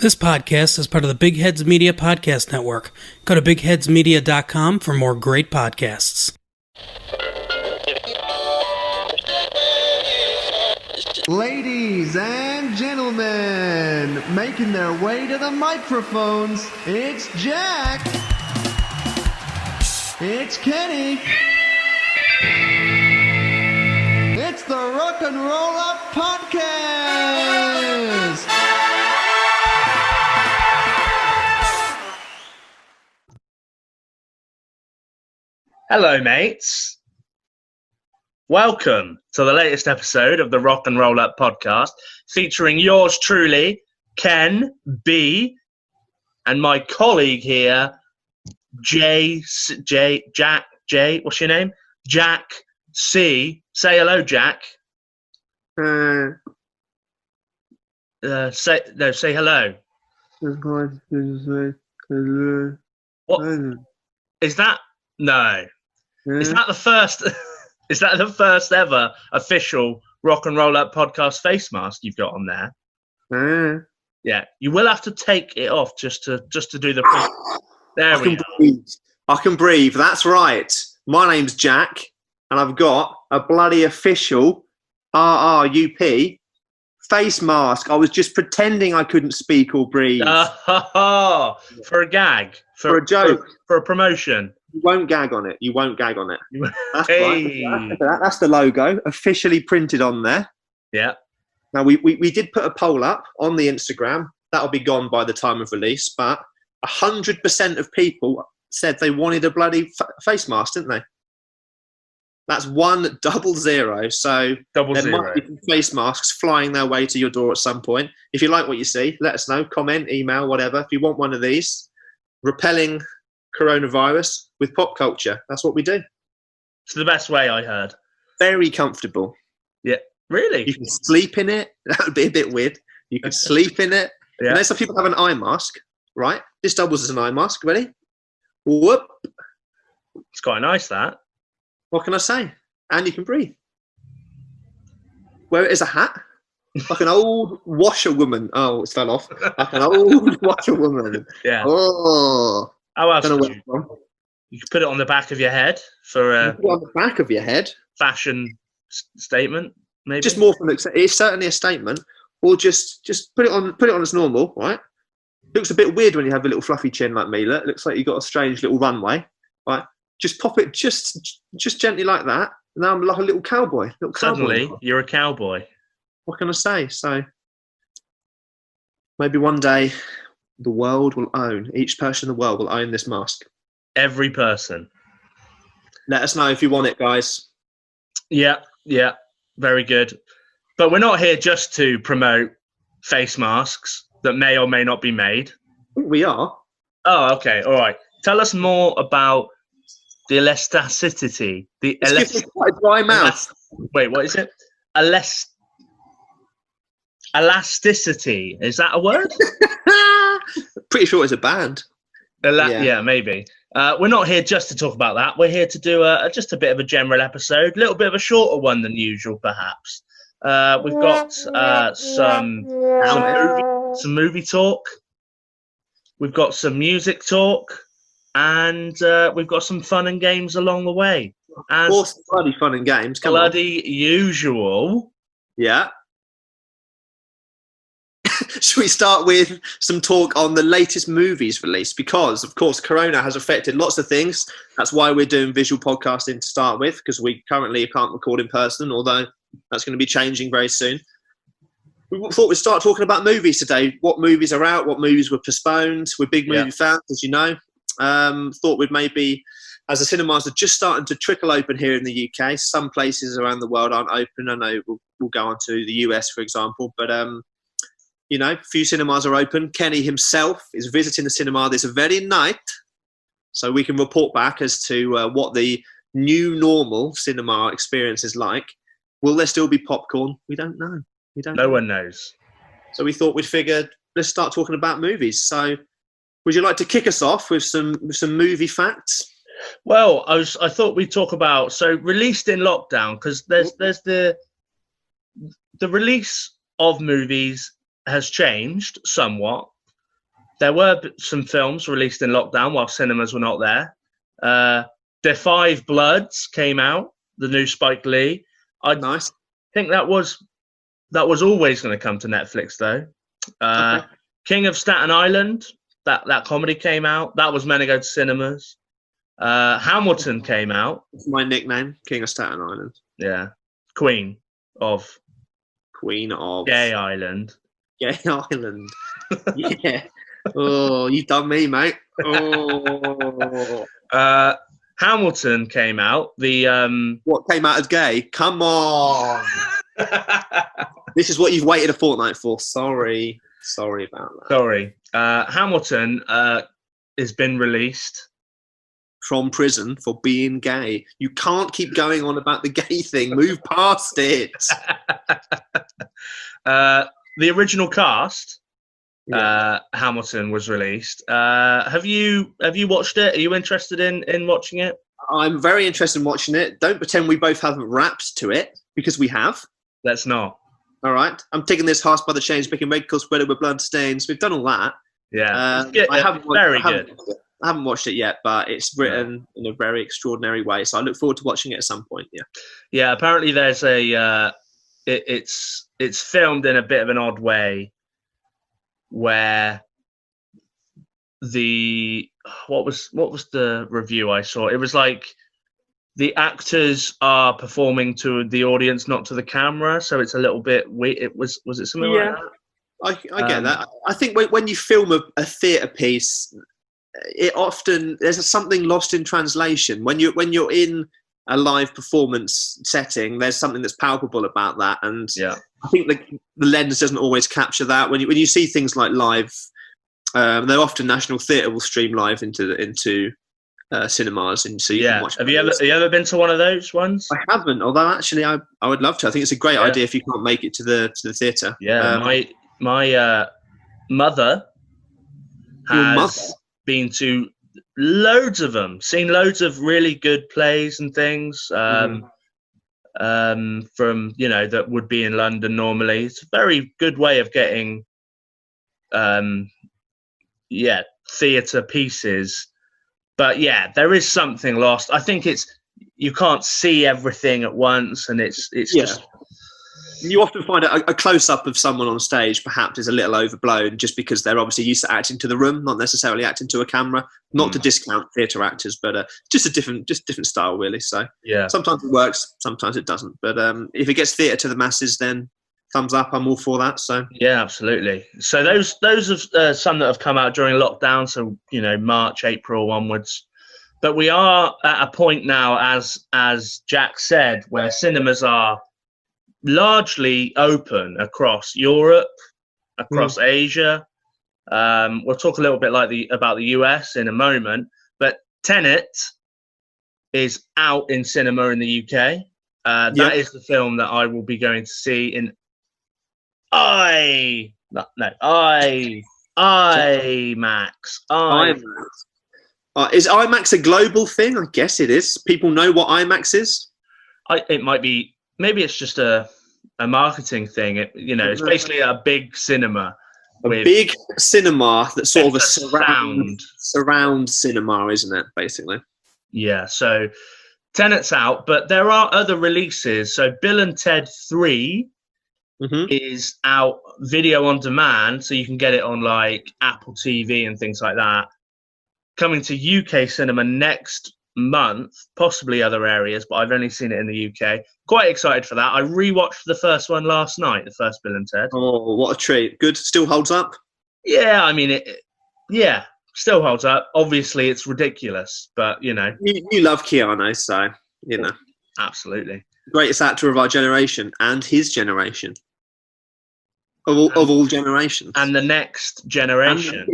This podcast is part of the Big Heads Media Podcast Network. Go to bigheadsmedia.com for more great podcasts. Ladies and gentlemen, making their way to the microphones, it's Jack. It's Kenny. It's the Rock and Roll Up Podcast. Hello, mates. Welcome to the latest episode of the Rock and Roll Up Podcast, featuring yours truly, Ken B, and my colleague here, Jack. What's your name? Jack C. Say hello, Jack. Say hello. What is that? No. Is that the first? Is that the first ever official Rock and Roll Up Podcast face mask you've got on there? Yeah, you will have to take it off just to do the. There we go. I can breathe. That's right. My name's Jack, and I've got a bloody official RRUP face mask. I was just pretending I couldn't speak or breathe. For a gag, for a joke, for a promotion. You won't gag on it. You won't gag on it. That's Hey. right. That's the logo, officially printed on there. Yeah. Now, we did put a poll up on the Instagram. That'll be gone by the time of release, but 100% of people said they wanted a bloody face mask, didn't they? That's 100. So there might be some face masks flying their way to your door at some point. If you like what you see, let us know. Comment, email, whatever. If you want one of these, repelling coronavirus with pop culture. That's what we do. It's the best way, I heard. Very comfortable. Yeah. Really? You can sleep in it. That would be a bit weird. You can sleep in it. Yeah. And then some people have an eye mask, right? This doubles as an eye mask. Ready? Whoop. It's quite nice, that. What can I say? And you can breathe. Wear it as a hat. Like an old washerwoman. Oh, it fell off. Like an old washerwoman. Yeah. Oh. How else? Don't know You could put it on the back of your head for you put it on the back of your head. Fashion statement, maybe. Just more from it's certainly a statement. Or just put it on as normal, right? Looks a bit weird when you have a little fluffy chin like me. Look, looks like you've got a strange little runway, right? Just pop it just gently like that. Now I'm like a little cowboy. Suddenly, you're a cowboy. What can I say? So maybe one day the world will own, each person in the world will own this mask. Every person. Let us know if you want it, guys. Yeah, very good. But we're not here just to promote face masks that may or may not be made. We are. Oh, okay, all right. Tell us more about the elasticity. It's giving me quite a dry mouth. Wait, what is it? Elasticity. Is that a word? Pretty sure it's a band. Yeah, maybe. We're not here just to talk about that. We're here to do just a bit of a general episode, a little bit of a shorter one than usual, perhaps. We've got some movie talk. We've got some music talk, and we've got some fun and games along the way. Of course, bloody fun and games. Come bloody on. Usual. Yeah. Should we start with some talk on the latest movies released? Because, of course, Corona has affected lots of things. That's why we're doing visual podcasting to start with, because we currently can't record in person, although that's going to be changing very soon. We thought we'd start talking about movies today. What movies are out? What movies were postponed? We're big movie fans, as you know. Thought we'd maybe, as the cinemas are just starting to trickle open here in the UK, some places around the world aren't open. I know we'll go on to the US, for example, but you know, a few cinemas are open. Kenny himself is visiting the cinema this very night, so we can report back as to what the new normal cinema experience is like. Will there still be popcorn? We don't know. No one knows. So we thought we'd figured let's start talking about movies. So would you like to kick us off with some movie facts? Well, I thought we'd talk about, so released in lockdown, because there's the release of movies has changed somewhat there were some films released in lockdown while cinemas were not there. The Five Bloods came out, the new Spike Lee. I Nice. think that was always going to come to Netflix though. Okay. King of Staten Island, that comedy came out. That was meant to go to cinemas. Hamilton came out. It's my nickname, King of Staten Island. Yeah, Queen of Gay Island. Gay Island. Yeah. Oh, you done me, mate. Oh. Hamilton came out. What came out as gay? Come on. This is what you've waited a fortnight for. Sorry about that. Sorry. Hamilton has been released From prison for being gay. You can't keep going on about the gay thing. Move past it. The original cast, Hamilton, was released. Have you watched it? Are you interested in watching it? I'm very interested in watching it. Don't pretend we both haven't rapped to it, because we have. Let's not. All right. I'm taking this horse by the chains, picking red coat spread it with blood stains. We've done all that. Yeah. I haven't very good. I haven't watched it yet, but it's written in a very extraordinary way. So I look forward to watching it at some point. Yeah. Yeah. Apparently, there's it's filmed in a bit of an odd way, where what was the review I saw? It was like the actors are performing to the audience, not to the camera. So it's a little bit weird. Was it something like that? I get that. I think when you film a theatre piece, it often there's something lost in translation. When you're in a live performance setting, there's something that's palpable about that, and I think the lens doesn't always capture that. When you see things like live, they're often National Theatre will stream live into cinemas, and so you can watch. Have you ever been to one of those ones? I haven't, although actually I would love to. I think it's a great idea if you can't make it to the theatre. Yeah, my mother has been to loads of them, seen loads of really good plays and things from that would be in London normally. It's a very good way of getting theatre pieces, but there is something lost. I think you can't see everything at once, and it's just. You often find a close-up of someone on stage perhaps is a little overblown, just because they're obviously used to acting to the room, not necessarily acting to a camera. Not to discount theatre actors, but just a different style, really. So sometimes it works, sometimes it doesn't. But if it gets theatre to the masses, then thumbs up. I'm all for that. So yeah, absolutely. So those are some that have come out during lockdown. So March, April onwards. But we are at a point now, as Jack said, where cinemas are largely open across Europe, across Asia. We'll talk a little bit about the US in a moment, but Tenet is out in cinema in the UK. That is the film that I will be going to see in IMAX. Is IMAX a global thing? I guess it is. People know what IMAX is. It might be. Maybe it's just a marketing thing. It's basically a big cinema. Big cinema that's sort of a surround cinema, isn't it, basically? Yeah, so Tenet's out, but there are other releases. So Bill and Ted 3 is out video on demand, so you can get it on like Apple TV and things like that. Coming to UK cinema next month, possibly other areas, but I've only seen it in the UK. Quite excited for that. I rewatched the first one last night, the first Bill and Ted. Oh, what a treat. Good. Still holds up? Yeah, I mean, still holds up. Obviously, it's ridiculous, but, You love Keanu, so, Absolutely. Greatest actor of our generation and his generation. Of all generations. And the next generation.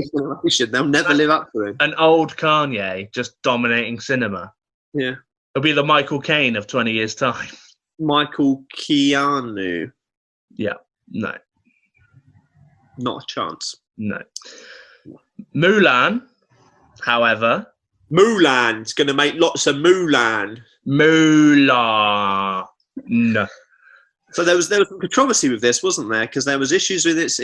They'll never live up to him. An old Kanye just dominating cinema. Yeah. It'll be the Michael Caine of 20 years' time. Michael Keanu. Yeah. No. Not a chance. No. Mulan, however. Mulan's going to make lots of Mulan. Mulan. No. So there was some controversy with this, wasn't there? Because there was issues with its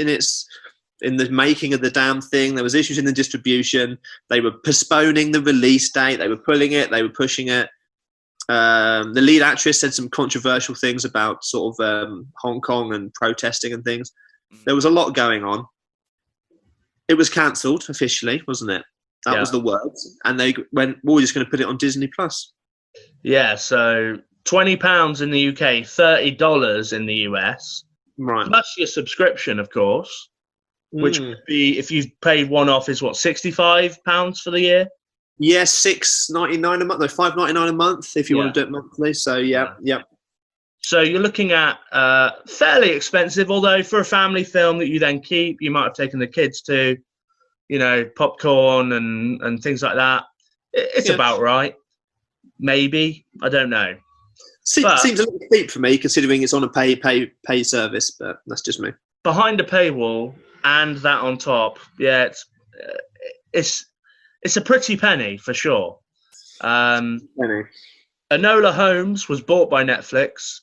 in the making of the damn thing. There was issues in the distribution. They were postponing the release date. They were pulling it. They were pushing it. The lead actress said some controversial things about sort of Hong Kong and protesting and things. There was a lot going on. It was cancelled officially, wasn't it? That was the words. And they went, well, we're just going to put it on Disney Plus. Yeah, so £20 in the UK, $30 in the US. Right. Plus your subscription, of course, which would be, if you've paid one off, is what, £65 for the year? Yes, $6.99 a month. No, $5.99 a month if you want to do it monthly. So yeah. So you're looking at fairly expensive, although for a family film that you then keep, you might have taken the kids to, you know, popcorn and things like that. It's about right. Maybe, I don't know. Seems a little steep for me, considering it's on a pay service, but that's just me. Behind a paywall and that on top, it's a pretty penny for sure. Penny. Enola Holmes was bought by Netflix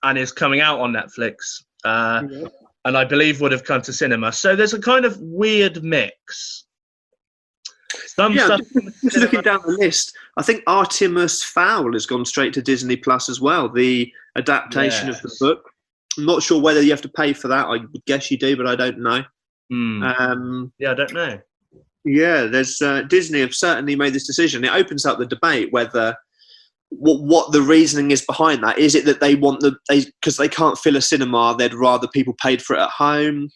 and is coming out on Netflix, and I believe would have come to cinema. So there's a kind of weird mix. Just looking down the list, I think Artemis Fowl has gone straight to Disney Plus as well, the adaptation of the book. I'm not sure whether you have to pay for that. I would guess you do, but I don't know. I don't know. Yeah, there's Disney have certainly made this decision. It opens up the debate whether what the reasoning is behind that. Is it that they want because they can't fill a cinema, they'd rather people paid for it at home?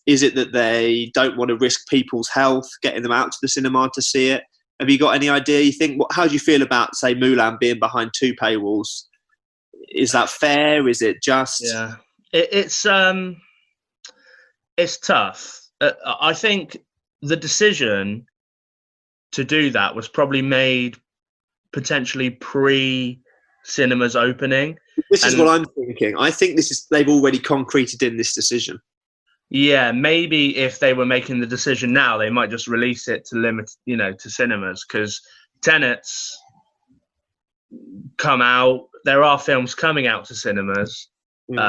Is it that they don't want to risk people's health, getting them out to the cinema to see it? Have you got any idea? You think, how do you feel about, say, Mulan being behind 2 paywalls? Is that fair? Is it just? Yeah, it's tough. I think the decision to do that was probably made potentially pre-cinemas opening. This is what I'm thinking. I think they've already concreted in this decision. Yeah, maybe if they were making the decision now, they might just release it to limit, to cinemas, because Tenet's come out. There are films coming out to cinemas. It's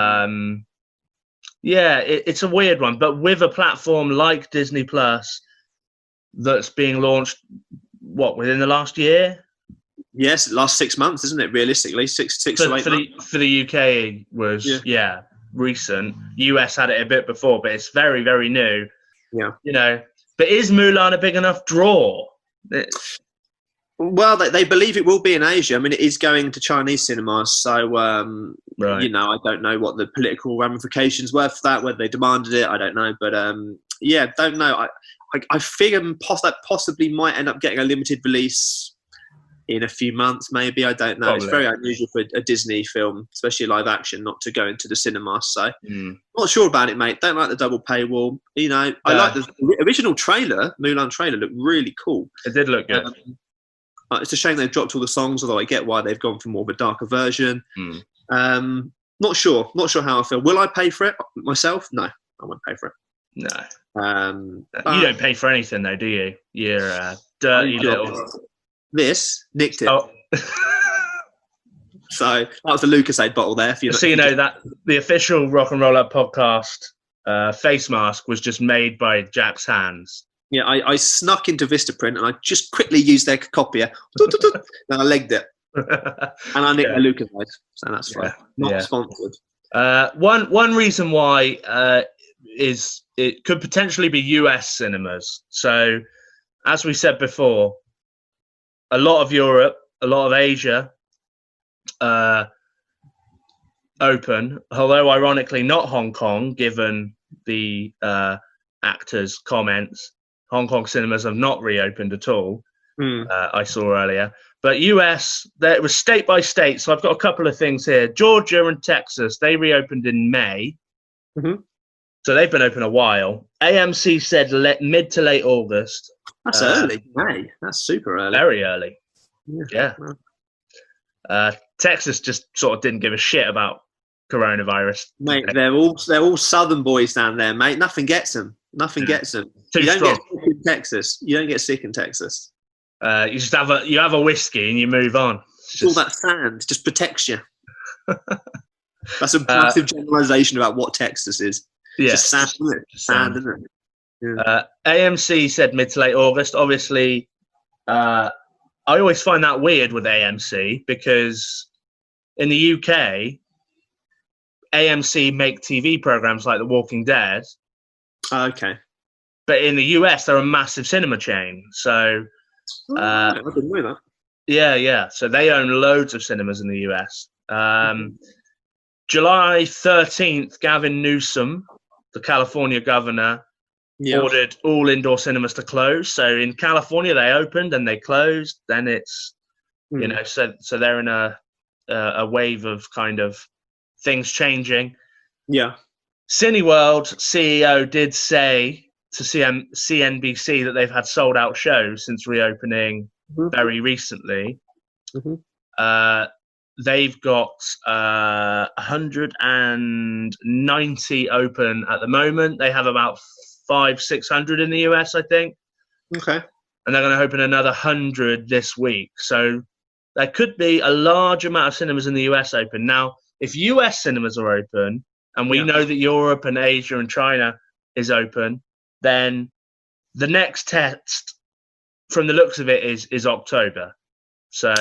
a weird one, but with a platform like Disney Plus that's being launched, within the last year? Yes, last 6 months, isn't it? Realistically, six to 8 months. For the UK was recent. US had it a bit before, but it's very, very new. Yeah. But is Mulan a big enough draw? Well, they believe it will be in Asia. I mean, it is going to Chinese cinemas, so I don't know what the political ramifications were for that. Whether they demanded it, I don't know. But don't know. I figure that possibly might end up getting a limited release in a few months, maybe. I don't know. Probably. It's very unusual for a Disney film, especially live action, not to go into the cinema. So, not sure about it, mate. Don't like the double paywall. I like the original trailer. Mulan trailer looked really cool. It did look good. It's a shame they've dropped all the songs, although I get why they've gone for more of a darker version. Not sure how I feel. Will I pay for it myself? No, I won't pay for it. No. You don't pay for anything, though, do you? You're a dirty little... This nicked it. Oh. So that was the Lucasade bottle there. So you know that the official Rock and Roll Up podcast face mask was just made by Jack's hands. Yeah, I snuck into Vistaprint and I just quickly used their copier and I legged it. And I nicked the Lucasade, so that's fine. Not sponsored. One reason why is it could potentially be US cinemas. So as we said before, a lot of Europe, a lot of Asia open, although ironically not Hong Kong, given the actors' comments. Hong Kong cinemas have not reopened at all, I saw earlier. But US, it was state by state, so I've got a couple of things here. Georgia and Texas, they reopened in May. So they've been open a while. AMC said mid to late August. That's early, May. That's super early. Very early. Yeah. Texas just sort of didn't give a shit about coronavirus. Mate, they're all southern boys down there, mate. Nothing gets them. You don't get sick in Texas. You don't get sick in Texas. You just have a whiskey and you move on. All that sand just protects you. That's a massive generalization about what Texas is. Yeah. It's just sad, isn't it? Sad, isn't it? Yeah. AMC said mid to late August. Obviously, I always find that weird with AMC because in the UK, AMC make TV programs like The Walking Dead. Okay. But in the US, they're a massive cinema chain. So, I didn't know that. yeah. So they own loads of cinemas in the US. July 13th, Gavin Newsom, the California governor, ordered all indoor cinemas to close. So in California, they opened and they closed. Then it's, so they're in a wave of kind of things changing. Yeah. Cineworld CEO did say to CNBC that they've had sold out shows since reopening very recently. They've got 190 open at the moment. They have about 500-600 in the US, I think. Okay. And they're going to open another 100 this week. So there could be a large amount of cinemas in the US open. Now, if US cinemas are open, and we know that Europe and Asia and China is open, then the next test, from the looks of it, is October. So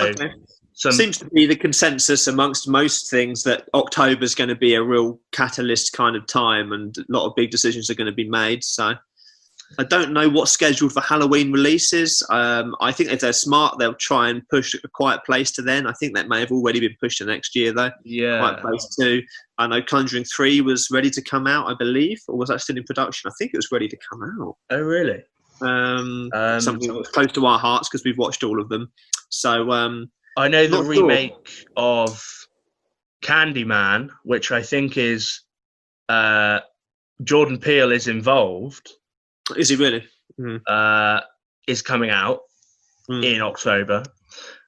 seems to be the consensus amongst most things that October is going to be a real catalyst kind of time, and a lot of big decisions are going to be made. So I don't know what's scheduled for Halloween releases. I think if they're smart, they'll try and push A Quiet Place to then. I think that may have already been pushed to next year, though. Yeah. Quiet Place 2. I know Conjuring 3 was ready to come out, I believe. Or was that still in production? I think it was ready to come out. Oh, really? Something that was close to our hearts because we've watched all of them. So I know the remake of Candyman, which I think is Jordan Peele is involved. Is he really? Is coming out in October.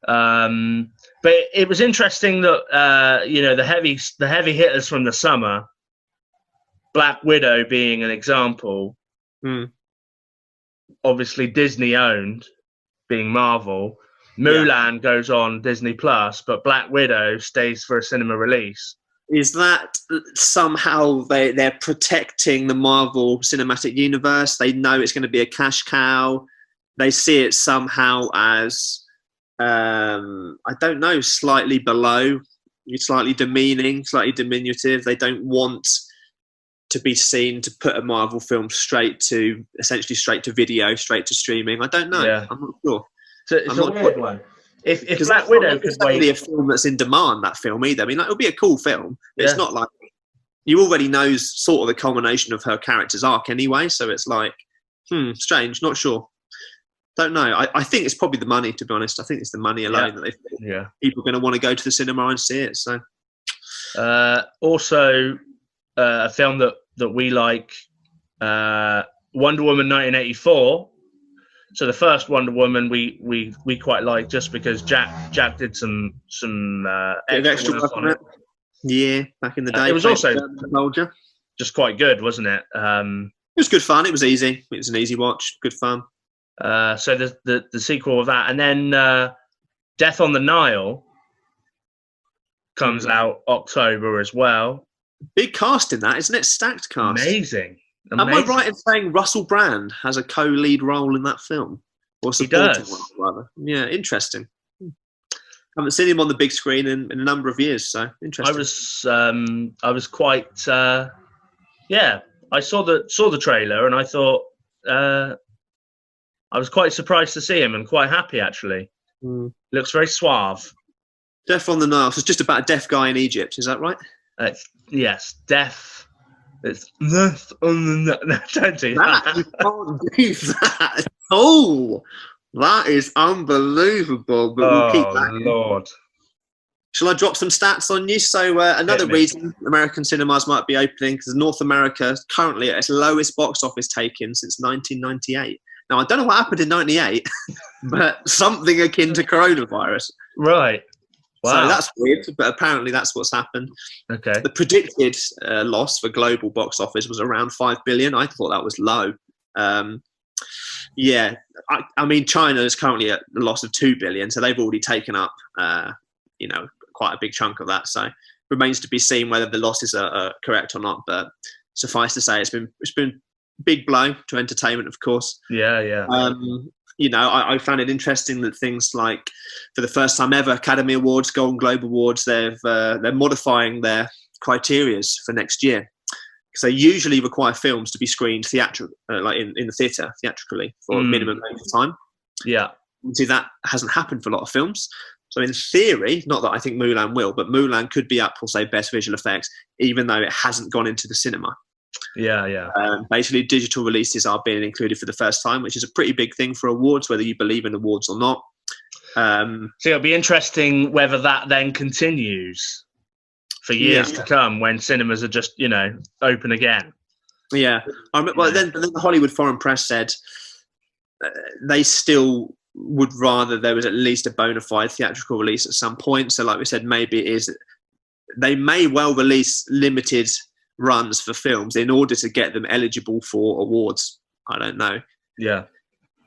But it was interesting that the heavy hitters from the summer, Black Widow being an example, obviously Disney owned, being Marvel. Mulan goes on Disney Plus, but Black Widow stays for a cinema release. Is that somehow they're protecting the Marvel Cinematic Universe? They know it's going to be a cash cow. They see it somehow as, I don't know, slightly below, slightly demeaning, slightly diminutive. They don't want to be seen to put a Marvel film essentially straight to video, straight to streaming. I don't know. Yeah. I'm not sure. So it's a weird one. If Black Widow could wait, be a film that's in demand, that film either. I mean, it'll be a cool film. But it's not like you already know sort of the culmination of her character's arc anyway. So it's like, strange, not sure. Don't know. I think it's probably the money, to be honest. I think it's the money alone that people are going to want to go to the cinema and see it. So, also a film that we like, Wonder Woman 1984. So the first Wonder Woman we quite like just because Jack did some extra work on it. Yeah, back in the day. It was also soldier. Just quite good, wasn't it? It was good fun. It was easy. It was an easy watch. Good fun. So the sequel of that, and then Death on the Nile comes out October as well. Big cast in that, isn't it? Stacked cast. Amazing. Am I right in saying Russell Brand has a co-lead role in that film? Or supporting one, rather? Yeah, interesting. Haven't seen him on the big screen in a number of years, so interesting. I was quite I saw the trailer and I thought I was quite surprised to see him and quite happy actually. Looks very suave. Death on the Nile. So it's just about a deaf guy in Egypt, is that right? Yes, deaf. It's death on the Nile. No, don't do that. You can't do that. Oh, that is unbelievable. But we'll keep that. Lord. Shall I drop some stats on you? So another reason American cinemas might be opening, because North America is currently at its lowest box office take-in since 1998. Now, I don't know what happened in 98, but something akin to coronavirus. Right. Wow. So that's weird, but apparently that's what's happened. Okay. The predicted loss for global box office was around 5 billion. I thought that was low. I mean, China is currently at a loss of 2 billion, so they've already taken up, quite a big chunk of that. So remains to be seen whether the losses are correct or not. But suffice to say, it's been a big blow to entertainment, of course. Yeah. I found it interesting that things like, for the first time ever, Academy Awards, Golden Globe Awards, they're modifying their criteria for next year, because they usually require films to be screened like in the theatre theatrically for a minimum length of time. Yeah. See, that hasn't happened for a lot of films. So in theory, not that I think Mulan will, but Mulan could be up for, say, Best Visual Effects, even though it hasn't gone into the cinema. Yeah. Basically, digital releases are being included for the first time, which is a pretty big thing for awards, whether you believe in awards or not. So it'll be interesting whether that then continues for years to come, when cinemas are just, open again. Yeah. Then the Hollywood Foreign Press said they still would rather there was at least a bona fide theatrical release at some point. So like we said, maybe it is, they may well release limited runs for films in order to get them eligible for awards. I don't know. Yeah.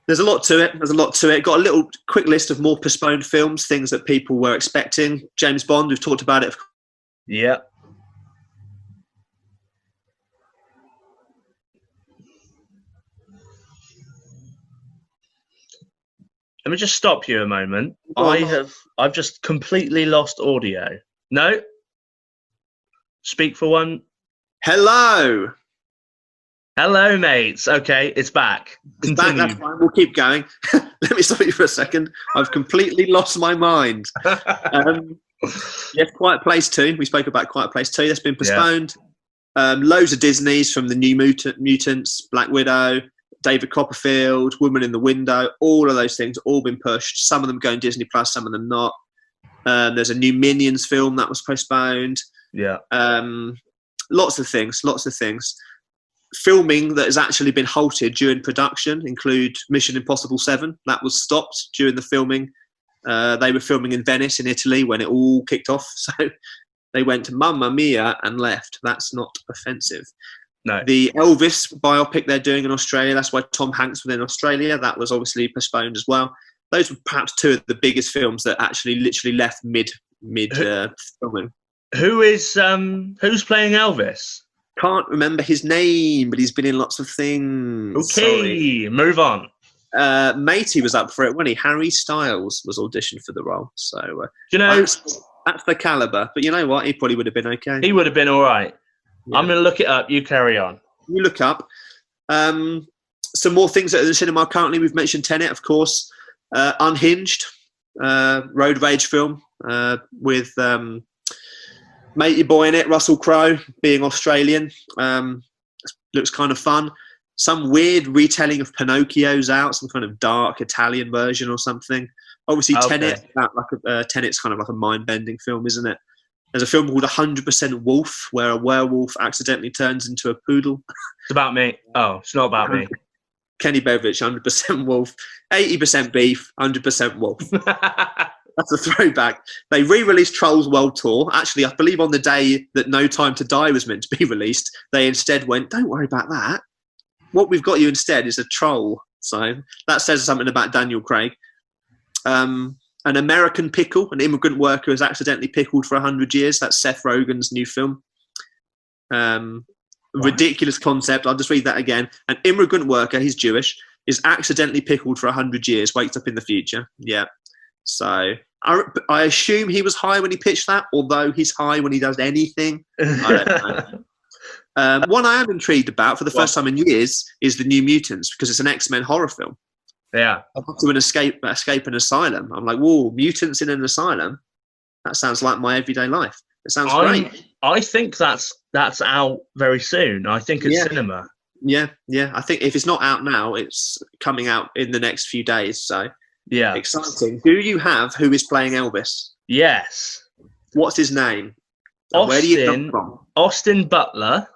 There's a lot to it. Got a little quick list of more postponed films, things that people were expecting. James Bond, we've talked about it. Yeah. Let me just stop you a moment. I've just completely lost audio. No? Speak for one. Hello, mates. Okay, it's back. it's back. That's fine. We'll keep going. Let me stop you for a second. I've completely lost my mind. Yes, Quiet Place 2. We spoke about Quiet Place 2. That's been postponed. Loads of Disneys, from the New Mutants, Black Widow, David Copperfield, Woman in the Window. All of those things all been pushed. Some of them going Disney Plus, some of them not. There's a new Minions film that was postponed. Yeah. Lots of things. Filming that has actually been halted during production include Mission Impossible 7. That was stopped during the filming. They were filming in Venice in Italy when it all kicked off. So they went to Mamma Mia and left. That's not offensive. No. The Elvis biopic they're doing in Australia, that's why Tom Hanks was in Australia. That was obviously postponed as well. Those were perhaps two of the biggest films that actually literally left mid filming. Who's playing Elvis? Can't remember his name, but he's been in lots of things. Okay, move on. Matey was up for it, wasn't he? Harry Styles was auditioned for the role. So that's the caliber. But you know what? He probably would have been okay. He would have been all right. Yeah. I'm going to look it up. You carry on. You look up. Some more things that are in the cinema currently. We've mentioned Tenet, of course. Unhinged, road rage film with matey boy in it, Russell Crowe, being Australian. Looks kind of fun. Some weird retelling of Pinocchio's out, some kind of dark Italian version or something. Obviously, okay. Tenet's kind of like a mind-bending film, isn't it? There's a film called 100% Wolf, where a werewolf accidentally turns into a poodle. It's about me. Oh, it's not about me. Kenny Beveridge, 100% wolf, 80% beef, 100% wolf. That's a throwback. They re-released Trolls World Tour. Actually, I believe on the day that No Time to Die was meant to be released, they instead went, don't worry about that. What we've got you instead is a troll. So that says something about Daniel Craig. An American Pickle, an immigrant worker is accidentally pickled for 100 years. That's Seth Rogen's new film. Ridiculous concept. I'll just read that again. An immigrant worker, he's Jewish, is accidentally pickled for 100 years, wakes up in the future. Yeah. So I assume he was high when he pitched that, although he's high when he does anything. I don't know. One I am intrigued about for the first time in years is the New Mutants, because it's an X-Men horror film. Yeah. To escape an asylum. I'm like, whoa, mutants in an asylum? That sounds like my everyday life. It sounds great. I think that's out very soon. I think it's cinema. Yeah. I think if it's not out now, it's coming out in the next few days. So yeah, exciting. Do you have who is playing Elvis? Yes. What's his name? Where do you come from? Austin Butler.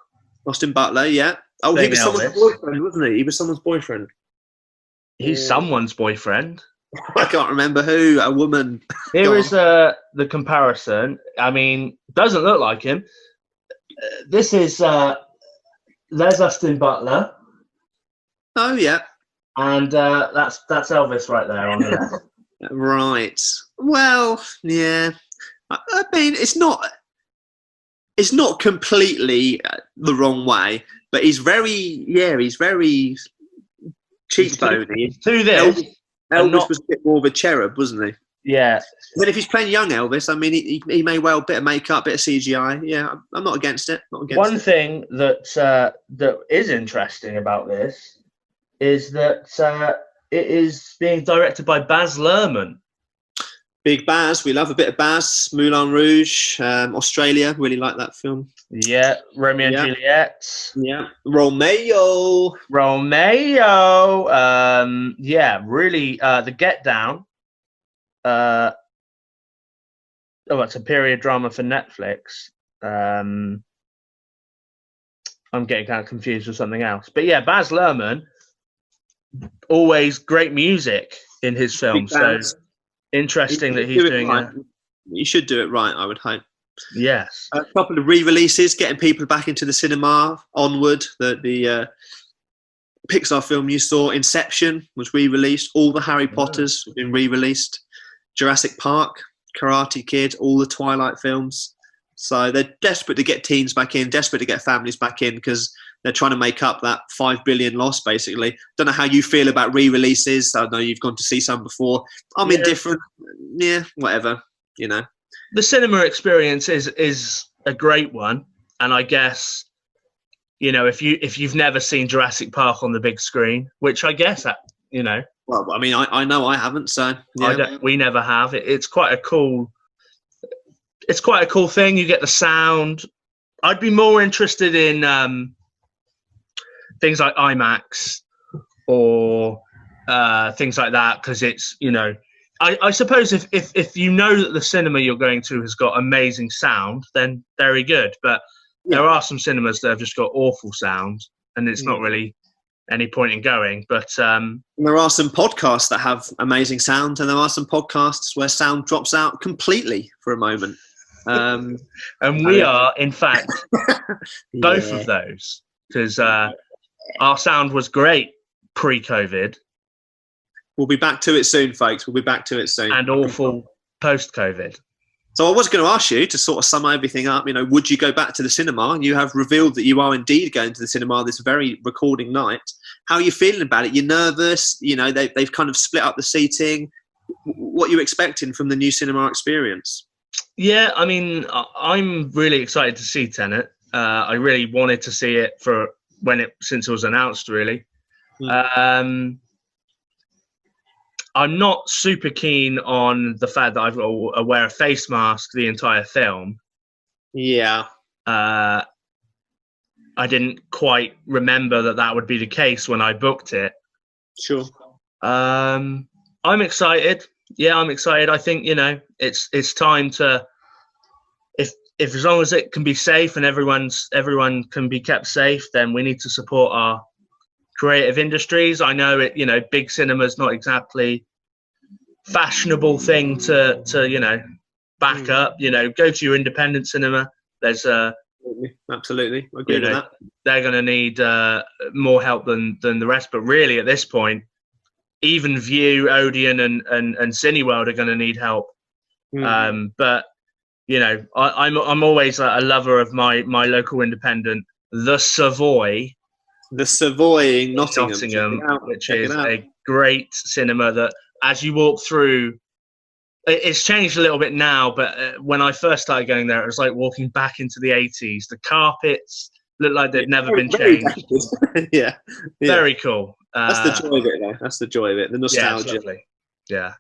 Austin Butler, yeah. Oh, he was someone's boyfriend, wasn't he? He was someone's boyfriend. He's someone's boyfriend. I can't remember who. A woman. Here is the comparison. I mean, doesn't look like him. This is there's Austin Butler. Oh yeah. And that's Elvis right there on the left. Right. Well, yeah. I mean, it's not. it's not completely the wrong way, but he's very cheekbony. He's too this. Elvis was a bit more of a cherub, wasn't he? Yeah. But if he's playing young Elvis, I mean, he may well bit of makeup, bit of CGI. Yeah, I'm not against it. One thing that is interesting about this is that it is being directed by Baz Luhrmann. Big Baz, we love a bit of Baz. Moulin Rouge, Australia, really like that film. Yeah, Romeo and Juliet. Yeah, Romeo. Yeah, really. The Get Down. It's a period drama for Netflix. I'm getting kind of confused with something else, but yeah, Baz Luhrmann, always great music in his films. So interesting that he's doing it. You should do it right, I would hope. Yes. A couple of re-releases, getting people back into the cinema. Onward, the Pixar film you saw, Inception, was re-released. All the Harry Potters have been re-released. Jurassic Park, Karate Kid, all the Twilight films. So they're desperate to get teens back in, desperate to get families back in, because they're trying to make up that $5 billion loss, basically. Don't know how you feel about re-releases. I know you've gone to see some before. I'm indifferent. Yeah, whatever, you know. The cinema experience is a great one, and I guess, you know, if you've never seen Jurassic Park on the big screen, which I guess you know. Well, I mean, I know I haven't, so yeah. We never have. It's quite a cool. It's quite a cool thing. You get the sound. I'd be more interested in things like IMAX or things like that, because it's, you know, I suppose if you know that the cinema you're going to has got amazing sound, then very good. But there are some cinemas that have just got awful sound, and it's not really any point in going. But there are some podcasts that have amazing sound, and there are some podcasts where sound drops out completely for a moment. And we are, in fact, both of those, because our sound was great pre-COVID. We'll be back to it soon, folks. We'll be back to it soon. And awful post-COVID. So I was going to ask you to sort of sum everything up. You know, would you go back to the cinema? You have revealed that you are indeed going to the cinema this very recording night. How are you feeling about it? You're nervous? You know, they've kind of split up the seating. What are you expecting from the new cinema experience? Yeah, I mean, I'm really excited to see Tenet. I really wanted to see it since it was announced, really. I'm not super keen on the fact that I've got to wear a face mask the entire film. Yeah. I didn't quite remember that would be the case when I booked it. Sure. I'm excited. Yeah, I'm excited. I think, you know, it's time to, if as long as it can be safe and everyone can be kept safe, then we need to support our creative industries. I know it, you know, big cinema's not exactly fashionable thing to you know, back up. You know, go to your independent cinema. There's absolutely I agree with that. They're going to need more help than the rest. But really, at this point, even View, Odeon, and Cineworld are going to need help. But you know, I'm always a lover of my local independent, the Savoy. The Savoy in Nottingham, which is a great cinema that, as you walk through, it's changed a little bit now, but when I first started going there, it was like walking back into the 80s. The carpets looked like they'd never been changed. Yeah. Very cool. That's the joy of it, though. That's the joy of it, the nostalgia. Yeah.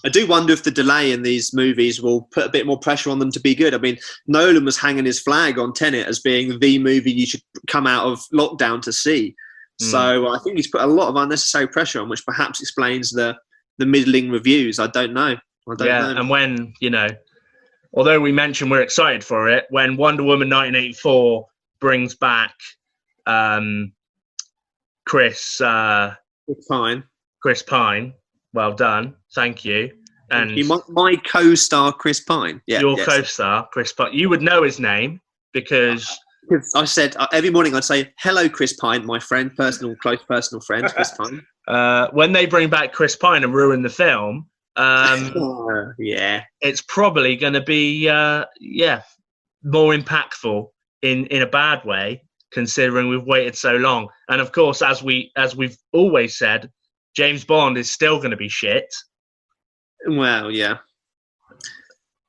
I do wonder if the delay in these movies will put a bit more pressure on them to be good. I mean, Nolan was hanging his flag on Tenet as being the movie you should come out of lockdown to see. So I think he's put a lot of unnecessary pressure on, which perhaps explains the middling reviews. I don't know. And when, you know, although we mentioned we're excited for it, when Wonder Woman 1984 brings back Chris Pine, well done, thank you. And my co-star Chris Pine. Your co-star Chris Pine. You would know his name because I said every morning I'd say, "Hello, Chris Pine, my friend, close personal friend, Chris Pine." When they bring back Chris Pine and ruin the film, yeah, it's probably going to be more impactful in a bad way, considering we've waited so long. And of course, as we've always said, James Bond is still going to be shit. Well, yeah.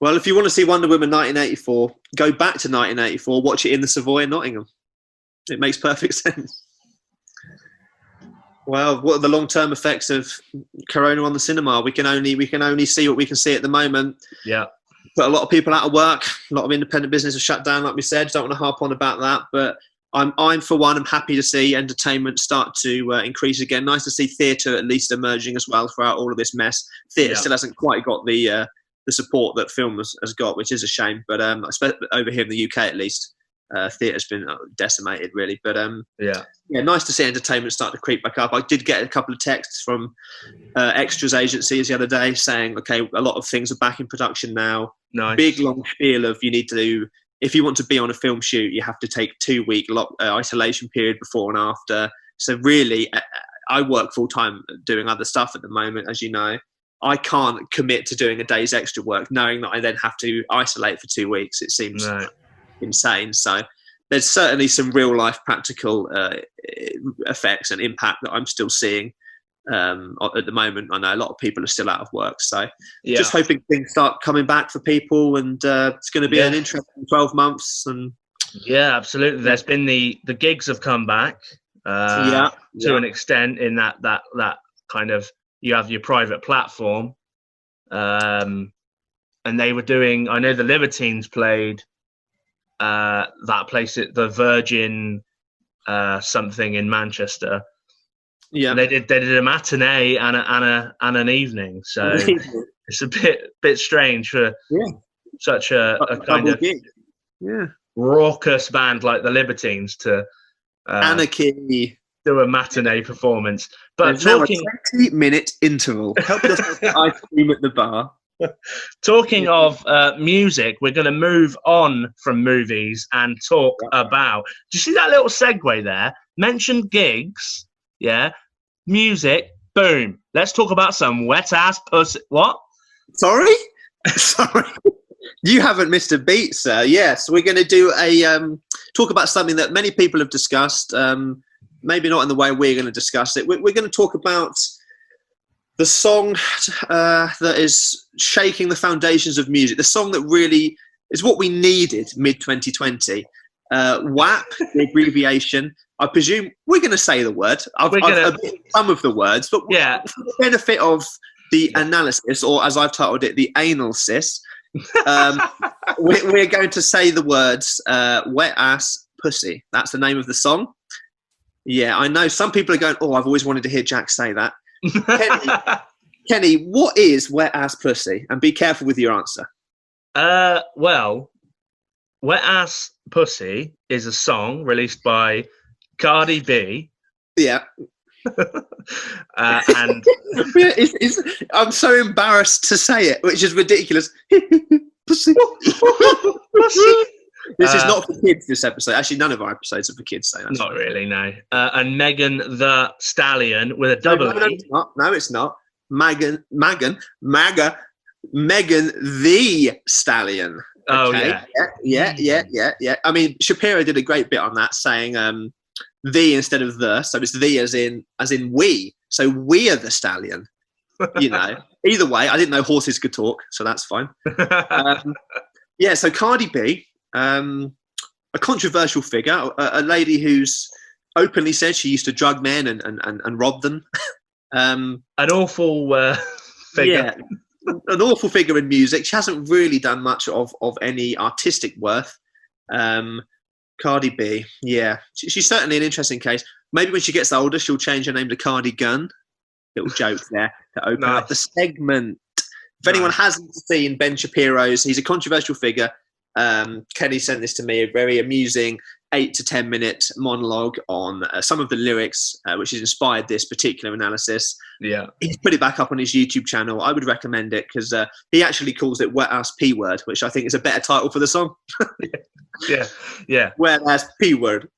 Well, if you want to see Wonder Woman 1984, go back to 1984, watch it in the Savoy in Nottingham. It makes perfect sense. Well, what are the long-term effects of Corona on the cinema? We can only see what we can see at the moment. Yeah. But a lot of people out of work, a lot of independent business are shut down, like we said. Don't want to harp on about that, but I'm for one, I'm happy to see entertainment start to increase again. Nice to see theatre at least emerging as well throughout all of this mess. Theatre still hasn't quite got the support that film has got, which is a shame. But especially over here in the UK, at least, theatre's been decimated really. But nice to see entertainment start to creep back up. I did get a couple of texts from extras agencies the other day saying, okay, a lot of things are back in production now. Nice. Big long spiel of you need to do, if you want to be on a film shoot, you have to take 2-week isolation period before and after. So really, I work full time doing other stuff at the moment, as you know. I can't commit to doing a day's extra work knowing that I then have to isolate for 2 weeks. It seems insane. So there's certainly some real life practical effects and impact that I'm still seeing at the moment. I know a lot of people are still out of work. So just hoping things start coming back for people, and it's going to be an interesting 12 months. And yeah, absolutely. There's been the gigs have come back to an extent in that kind of, you have your private platform, and they were doing, I know the Libertines played that place at the Virgin something in Manchester. Yeah, and they did a matinee and an evening. So it's a bit strange for such a kind of raucous band like the Libertines to anarchy do a matinee performance. But there's now a 20-minute interval. Help us get ice cream at the bar. Talking of music, we're going to move on from movies and talk about. Do you see that little segue there? Mentioned gigs, music, boom. Let's talk about some wet ass pussy. What? Sorry. You haven't missed a beat, sir. Yes, we're going to do a talk about something that many people have discussed. Maybe not in the way we're going to discuss it. We're going to talk about the song that is shaking the foundations of music. The song that really is what we needed mid-2020. WAP, the abbreviation. I presume we're going to say the word. I've some of the words, but for the benefit of the analysis, or as I've titled it, the analysis, we're going to say the words wet ass pussy. That's the name of the song. Yeah, I know some people are going, oh, I've always wanted to hear Jack say that. Kenny, what is wet ass pussy? And be careful with your answer. Well, Wet Ass Pussy is a song released by Cardi B. Yeah. And I'm so embarrassed to say it, which is ridiculous. Pussy. Pussy. This is not for kids, this episode. Actually, none of our episodes are for kids. So that's not really, no. And Megan the Stallion with a double E. No, it's not. Megan the Stallion. Okay. Oh, yeah. I mean, Shapiro did a great bit on that, saying the instead of the. So it's the as in we. So we are the stallion. You know. Either way, I didn't know horses could talk, so that's fine. So Cardi B, a controversial figure, a lady who's openly said she used to drug men and rob them. An awful figure. Yeah, an awful figure in music. She hasn't really done much of any artistic worth. Cardi B, she's certainly an interesting case. Maybe when she gets older, she'll change her name to Cardi Gun. Little joke there to open up the segment. If anyone hasn't seen Ben Shapiro's, he's a controversial figure. Kenny sent this to me, a very amusing 8 to 10 minute monologue on some of the lyrics, which has inspired this particular analysis. Yeah, he's put it back up on his YouTube channel. I would recommend it because he actually calls it Wet Ass P Word, which I think is a better title for the song. Yeah. Wet Ass P Word.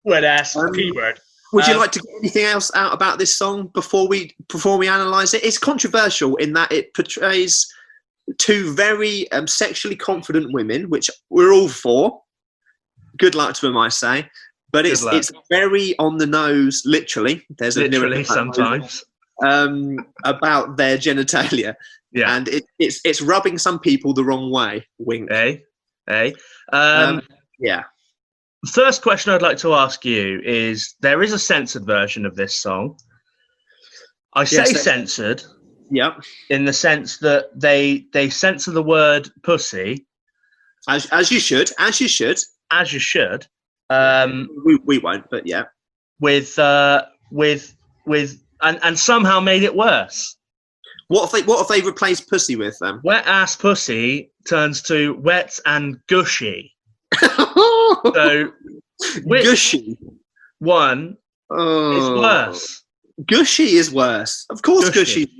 Wet Ass P Word. Would you like to get anything else out about this song before we analyse it? It's controversial in that it portrays two very sexually confident women, which we're all for. Good luck to them, I say. But it's very on the nose, literally. There's literally a sometimes about their genitalia, and it's rubbing some people the wrong way. Wink. Yeah. The first question I'd like to ask you is: there is a censored version of this song. I say censored, in the sense that they censor the word pussy, as you should. We won't, but yeah. With and somehow made it worse. What if they replaced pussy with them? Wet ass pussy turns to wet and gushy. So gushy one is worse. Gushy is worse. Of course, gushy.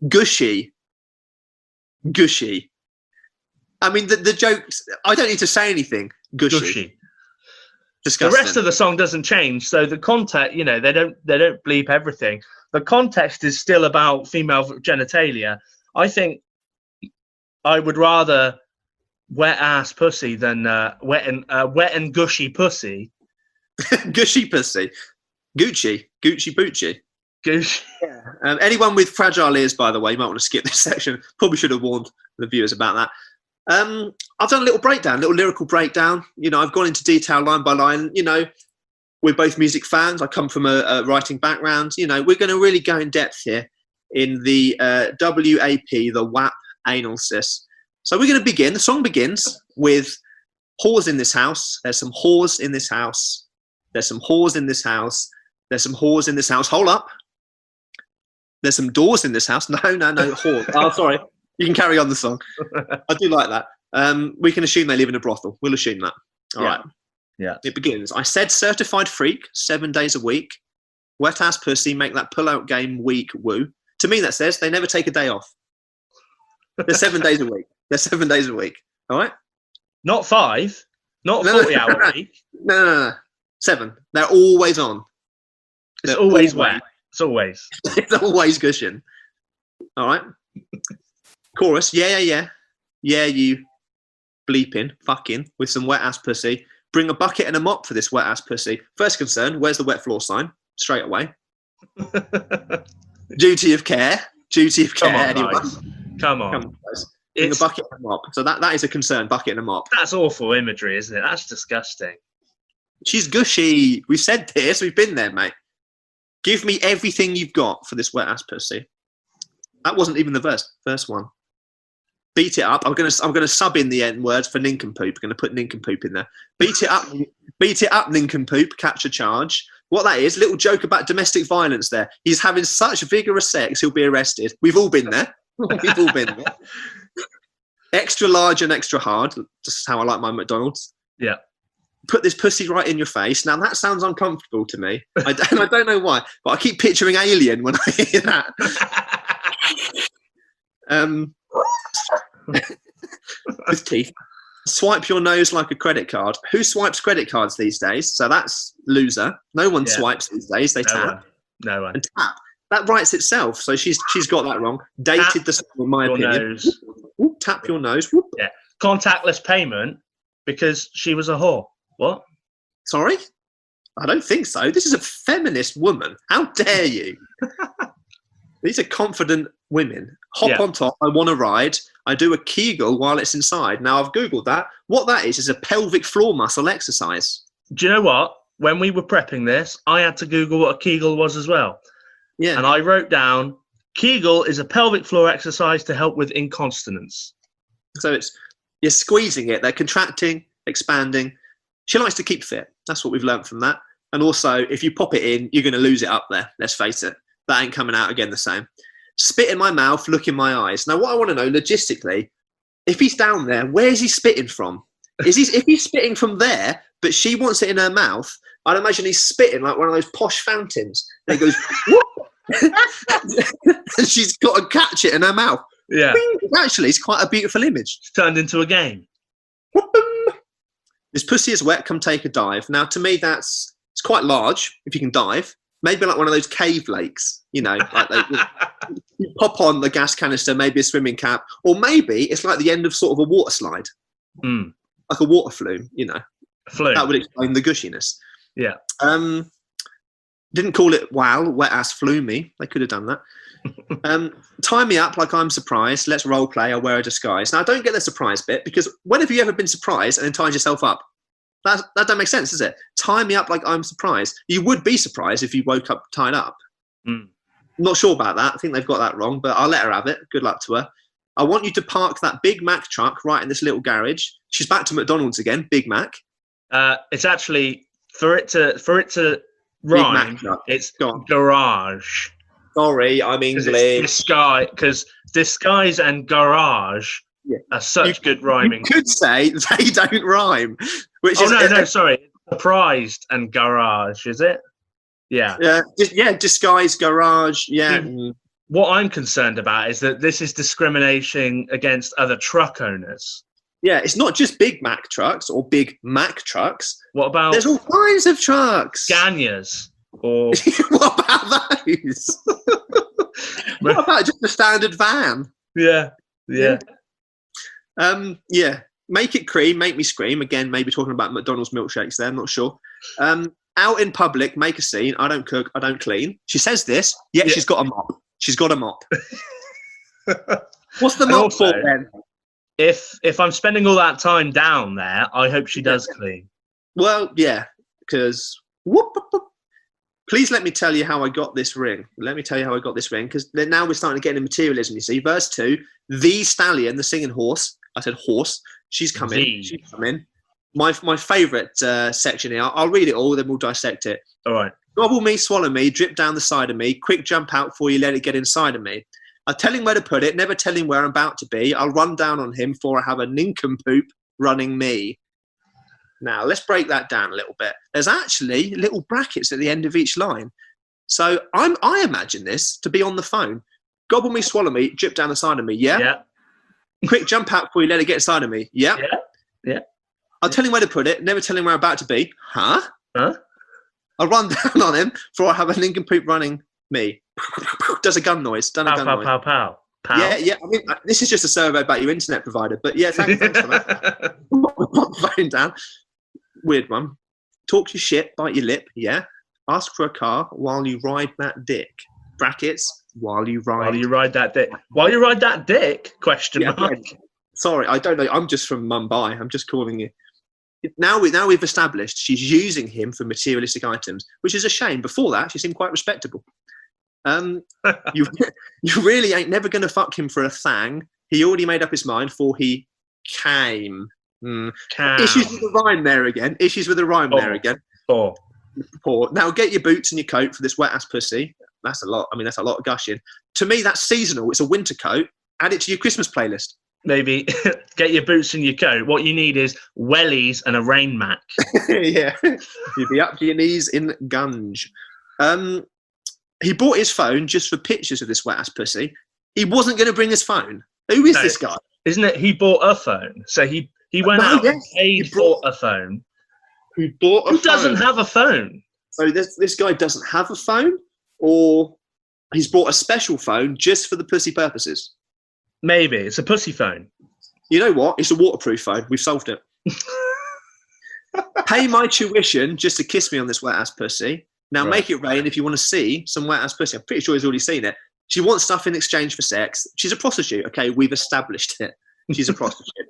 Gushy. I mean, the jokes. I don't need to say anything. Gushy. Disgusting. The rest of the song doesn't change, so the context, they don't bleep everything. The context is still about female genitalia. I think I would rather wet ass pussy than wet and gushy pussy. Gushy pussy. Gucci Boochie. Gushy. Yeah. Anyone with fragile ears, by the way, you might want to skip this section. Probably should have warned the viewers about that. I've done a little lyrical breakdown. I've gone into detail line by line. We're both music fans. I come from a writing background. We're going to really go in depth here in the WAP, the WAP analysis. So we're going to begin. The song begins with whores in this house. There's some whores in this house. There's some whores in this house. There's some whores in this house. Hold up. There's some doors in this house. No, whores. Oh, sorry. You can carry on the song. I do like that. We can assume they live in a brothel. We'll assume that. All right. Yeah. It begins. I said certified freak, 7 days a week. Wet ass pussy, make that pull-out game weak, woo. To me, that says they never take a day off. They're 7 days a week. They're 7 days a week. All right? Not 5. Not a 40-hour week. No. 7. They're always on. It's always wet. It's always. It's always gushing. All right? Chorus, yeah, you bleeping, fucking, with some wet ass pussy. Bring a bucket and a mop for this wet ass pussy. First concern, where's the wet floor sign? Straight away. Duty of care. Come on, guys. Come on, guys. Bring a bucket and a mop. So that is a concern, bucket and a mop. That's awful imagery, isn't it? That's disgusting. She's gushy. We've said this. We've been there, mate. Give me everything you've got for this wet ass pussy. That wasn't even the verse. Verse 1. Beat it up. I'm gonna sub in the N words for nincompoop. I'm gonna put nincompoop in there. Beat it up, nincompoop. Catch a charge. What that is? Little joke about domestic violence. There, he's having such vigorous sex, he'll be arrested. We've all been there. We've all been there. Extra large and extra hard. Just how I like my McDonald's. Yeah. Put this pussy right in your face. Now that sounds uncomfortable to me. I don't know why, but I keep picturing Alien when I hear that. With teeth. Swipe your nose like a credit card. Who swipes credit cards these days? So that's loser. No one swipes these days. They tap. No one. And tap. That writes itself. So she's got that wrong. Dated the song, in my opinion. Whoop, tap your nose. Whoop. Yeah. Contactless payment because she was a whore. What? Sorry? I don't think so. This is a feminist woman. How dare you? These are confident women. Hop on top. I want to ride. I do a Kegel while it's inside. Now, I've Googled that. What that is a pelvic floor muscle exercise. Do you know what? When we were prepping this, I had to Google what a Kegel was as well. Yeah. And I wrote down, Kegel is a pelvic floor exercise to help with incontinence. So you're squeezing it. They're contracting, expanding. She likes to keep fit. That's what we've learned from that. And also, if you pop it in, you're going to lose it up there. Let's face it. That ain't coming out again the same. Spit in my mouth, look in my eyes. Now, what I want to know logistically, if he's down there, where's he spitting from? If he's spitting from there, but she wants it in her mouth, I'd imagine he's spitting like one of those posh fountains. And he goes, whoop! And she's got to catch it in her mouth. Yeah. Actually, it's quite a beautiful image. It's turned into a game. This pussy is wet, come take a dive. Now, to me, it's quite large, if you can dive. Maybe like one of those cave lakes, like You pop on the gas canister, maybe a swimming cap, or maybe it's like the end of sort of a water slide, like a water flume. Flume. That would explain the gushiness. Yeah. Didn't call it wet ass flumey. They could have done that. Tie me up like I'm surprised. Let's role play. I'll wear a disguise. Now, I don't get the surprise bit, because when have you ever been surprised and then tied yourself up? That don't make sense, does it? Tie me up like I'm surprised. You would be surprised if you woke up tied up. Not sure about that. I think they've got that wrong, but I'll let her have it. Good luck to her. I want you to park that Big Mac truck right in this little garage. She's back to McDonald's again. Big Mac. It's actually for it to rhyme. It's garage. Sorry, I'm English. Because disguise and garage are such good rhyming. You could say they don't rhyme. Sorry. Surprised and garage, is it? Yeah. Disguise, garage, yeah. What I'm concerned about is that this is discrimination against other truck owners. Yeah, it's not just Big Mac trucks or Big Mac trucks. What about... There's all kinds of trucks. Scanias. Or... What about those? What about just a standard van? Yeah. Make it cream, make me scream. Again, maybe talking about McDonald's milkshakes there, I'm not sure. Out in public, make a scene. I don't cook, I don't clean. She says this, yet she's got a mop. She's got a mop. What's the mop for then? If I'm spending all that time down there, I hope she does clean. Well, yeah, because... Please let me tell you how I got this ring. Because now we're starting to get into materialism, you see. Verse 2, the stallion, the singing horse. I said horse. She's come in. My favourite section here. I'll read it all, then we'll dissect it. All right. Gobble me, swallow me, drip down the side of me. Quick jump out before you let it get inside of me. I'll tell him where to put it, never tell him where I'm about to be. I'll run down on him for I have a nincompoop running me. Now, let's break that down a little bit. There's actually little brackets at the end of each line. So I imagine this to be on the phone. Gobble me, swallow me, drip down the side of me. Yeah? Quick jump out before you let it get inside of me. Yeah? Yeah. I'll tell him where to put it, never tell him where I'm about to be. Huh? I'll run down on him for I have a nincompoop running me. Does a gun noise. Done a gun noise. Pow. Yeah. I mean, this is just a survey about your internet provider. But yeah, thanks for that. Put the phone down. Weird one. Talk your shit, bite your lip, yeah. Ask for a car while you ride that dick. Brackets, while you ride that dick. While you ride that dick? Question mark. Yeah, sorry, I don't know. I'm just from Mumbai. I'm just calling you. Now we've established she's using him for materialistic items, which is a shame. Before that, she seemed quite respectable. You really ain't never going to fuck him for a thang. He already made up his mind for he came. Issues with the rhyme there again. Poor. Now get your boots and your coat for this wet ass pussy. That's a lot. I mean, that's a lot of gushing. To me, that's seasonal. It's a winter coat. Add it to your Christmas playlist. Maybe get your boots and your coat. What you need is wellies and a rain mac. Yeah, you'd be up to your knees in gunge. He bought his phone just for pictures of this wet ass pussy. He wasn't going to bring his phone. Who is this guy? Isn't it? He bought a phone, so he went out and paid for a phone. Who doesn't have a phone? So this guy doesn't have a phone, or he's bought a special phone just for the pussy purposes. Maybe it's a pussy phone. You know what? It's a waterproof phone. We've solved it. Pay my tuition just to kiss me on this wet ass pussy. Now make it rain if you want to see some wet ass pussy. I'm pretty sure he's already seen it. She wants stuff in exchange for sex. She's a prostitute. Okay, we've established it. She's a prostitute.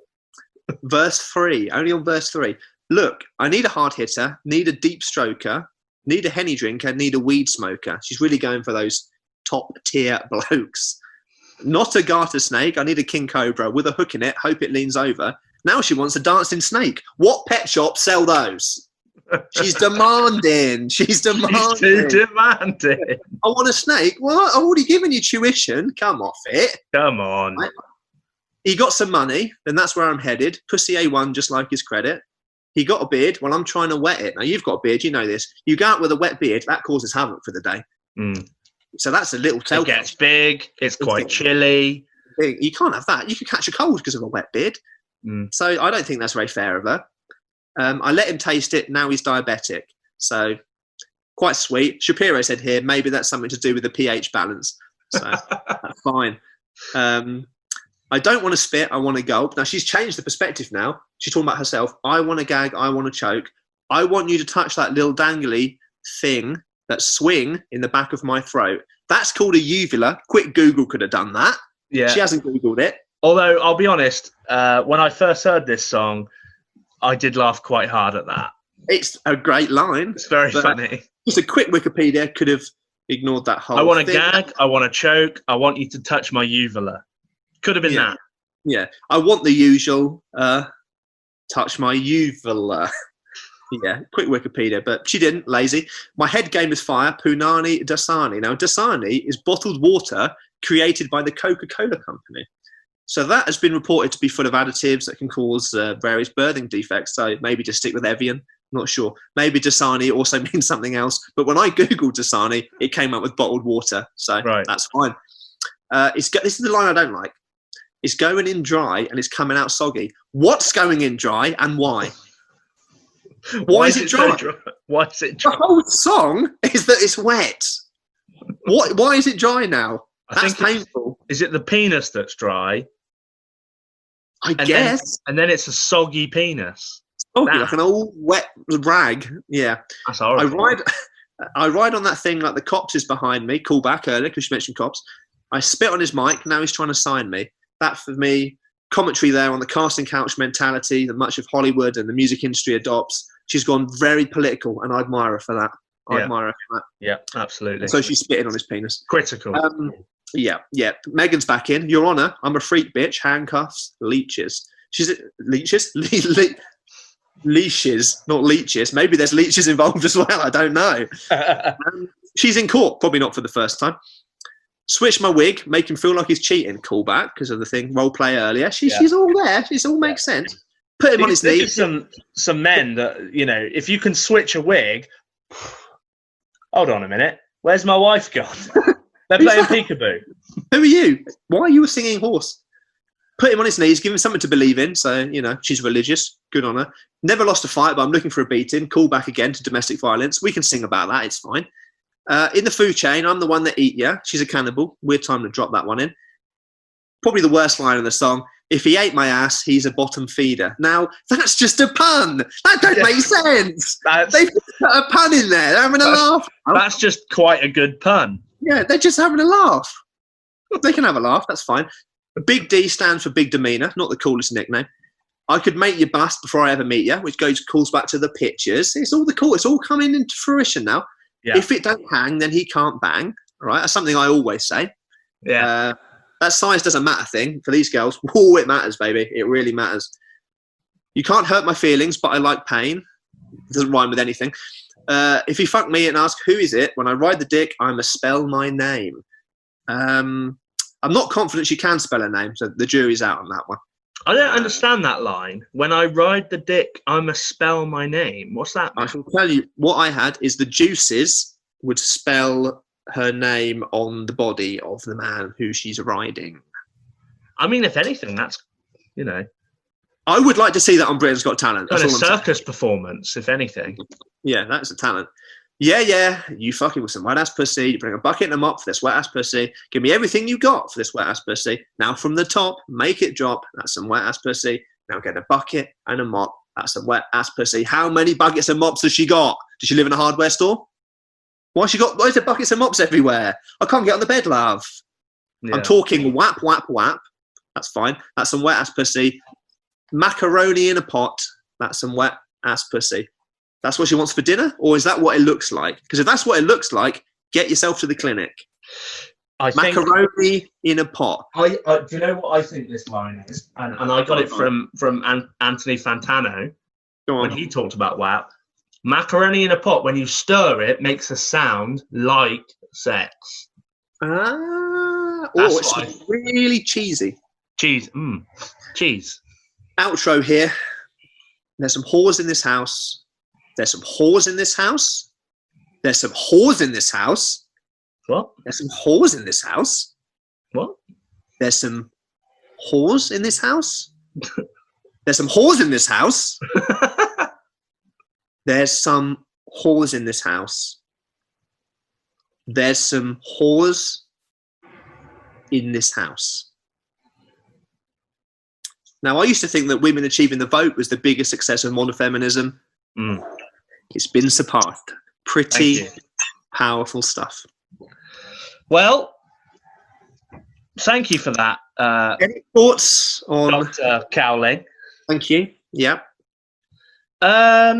Verse 3, only on verse 3. Look, I need a hard hitter, need a deep stroker, need a Henny drinker, need a weed smoker. She's really going for those top tier blokes. Not a garter snake, I need a king cobra with a hook in it, hope it leans over. Now she wants a dancing snake. What pet shops sell those? She's demanding. She's too demanding. I want a snake. Well, I've already given you tuition. Come off it. Come on. He got some money, then that's where I'm headed. Pussy A1, just like his credit. He got a beard. Well, I'm trying to wet it. Now, you've got a beard. You know this. You go out with a wet beard, that causes havoc for the day. So that's a little tell. It gets big. It's quite chilly. You can't have that. You could catch a cold because of a wet beard. So I don't think that's very fair of her. I let him taste it. Now he's diabetic. So quite sweet. Shapiro said here, maybe that's something to do with the pH balance. So that's fine. I don't want to spit. I want to gulp. Now she's changed the perspective now. She's talking about herself. I want to gag. I want to choke. I want you to touch that little dangly thing, that swing in the back of my throat. That's called a uvula. Quick Google could have done that. Yeah. She hasn't Googled it. Although, I'll be honest, when I first heard this song, I did laugh quite hard at that. It's a great line. It's very funny. Just a quick Wikipedia could have ignored that whole I want to thing. gag. I want to choke. I want you to touch my uvula. Could have been that. Yeah. I want the usual touch my uvula. Yeah, quick Wikipedia, but she didn't. Lazy. My head game is fire. Punani Dasani. Now, Dasani is bottled water created by the Coca-Cola company. So that has been reported to be full of additives that can cause various birthing defects. So maybe just stick with Evian. Not sure. Maybe Dasani also means something else. But when I Googled Dasani, it came up with bottled water. So that's fine. This is the line I don't like. It's going in dry and it's coming out soggy. What's going in dry and why? Why is it dry? So dry? Why is it dry? The whole song is that it's wet. Why is it dry now? That's painful. Is it the penis that's dry? I guess. And then it's a soggy penis. Like an old wet rag. Yeah. That's horrible. I ride on that thing like the cops is behind me. Call back earlier because you mentioned cops. I spit on his mic. Now he's trying to sign me. That for me, commentary there on the casting couch mentality that much of Hollywood and the music industry adopts. She's gone very political, and I admire her for that. Yeah, absolutely. So she's spitting on his penis. Critical. Yeah. Megan's back in. Your Honour, I'm a freak bitch. Handcuffs, leeches. She's leeches? Leashes, not leeches. Maybe there's leeches involved as well. I don't know. She's in court, probably not for the first time. Switch my wig, make him feel like he's cheating. Call back because of the thing role play earlier. She's all there. She's all makes sense. Put him on his knees. Some men that if you can switch a wig. Hold on a minute. Where's my wife gone? They're playing peekaboo. Who are you? Why are you a singing horse? Put him on his knees, give him something to believe in. So, she's religious. Good on her. Never lost a fight, but I'm looking for a beating. Call back again to domestic violence. We can sing about that. It's fine. In the food chain, I'm the one that eat ya. She's a cannibal. Weird time to drop that one in. Probably the worst line in the song. If he ate my ass, he's a bottom feeder. Now, that's just a pun. That don't make sense. They've put a pun in there. They're having a laugh. That's just quite a good pun. Yeah, they're just having a laugh. They can have a laugh. That's fine. Big D stands for big demeanour. Not the coolest nickname. I could make you bust before I ever meet you, which calls back to the pictures. It's all It's all coming into fruition now. Yeah. If it don't hang, then he can't bang. All right, that's something I always say. Yeah. That size doesn't matter thing for these girls. Whoa, it matters, baby. It really matters. You can't hurt my feelings, but I like pain. It doesn't rhyme with anything. If you fuck me and ask who is it, when I ride the dick, I must spell my name. I'm not confident she can spell her name, so the jury's out on that one. I don't understand that line. When I ride the dick, I must spell my name. What's that mean? I shall tell you, what I had is the juices would spell her name on the body of the man who she's riding. I mean, if anything, that's, I would like to see that on Britain's Got Talent. That's a circus performance, if anything. Yeah, that's a talent. Yeah, you fucking with some wet-ass pussy. You bring a bucket and a mop for this wet-ass pussy. Give me everything you got for this wet-ass pussy. Now from the top, make it drop. That's some wet-ass pussy. Now get a bucket and a mop. That's some wet-ass pussy. How many buckets and mops has she got? Does she live in a hardware store? Why is there buckets and mops everywhere? I can't get on the bed, love. Yeah. I'm talking whap, whap, whap. That's fine. That's some wet-ass pussy. Macaroni in a pot. That's some wet-ass pussy. That's what she wants for dinner? Or is that what it looks like? Because if that's what it looks like, get yourself to the clinic. Macaroni in a pot. Do you know what I think this line is? And I got it from Anthony Fantano when he talked about WAP. Macaroni in a pot, when you stir it, makes a sound like sex. It's really cheesy. Cheese. Cheese. Outro here. There's some whores in this house. There's some whores in this house. There's some whores in this house. What? There's some whores in this house. What? There's some whores in this house. There's some whores in this house. There's some whores in this house. There's some whores in this house. Now, I used to think that women achieving the vote was the biggest success of modern feminism. It's been surpassed. Pretty powerful stuff. Well, thank you for that. Any thoughts on Dr. Cowling? Thank you. Yeah. I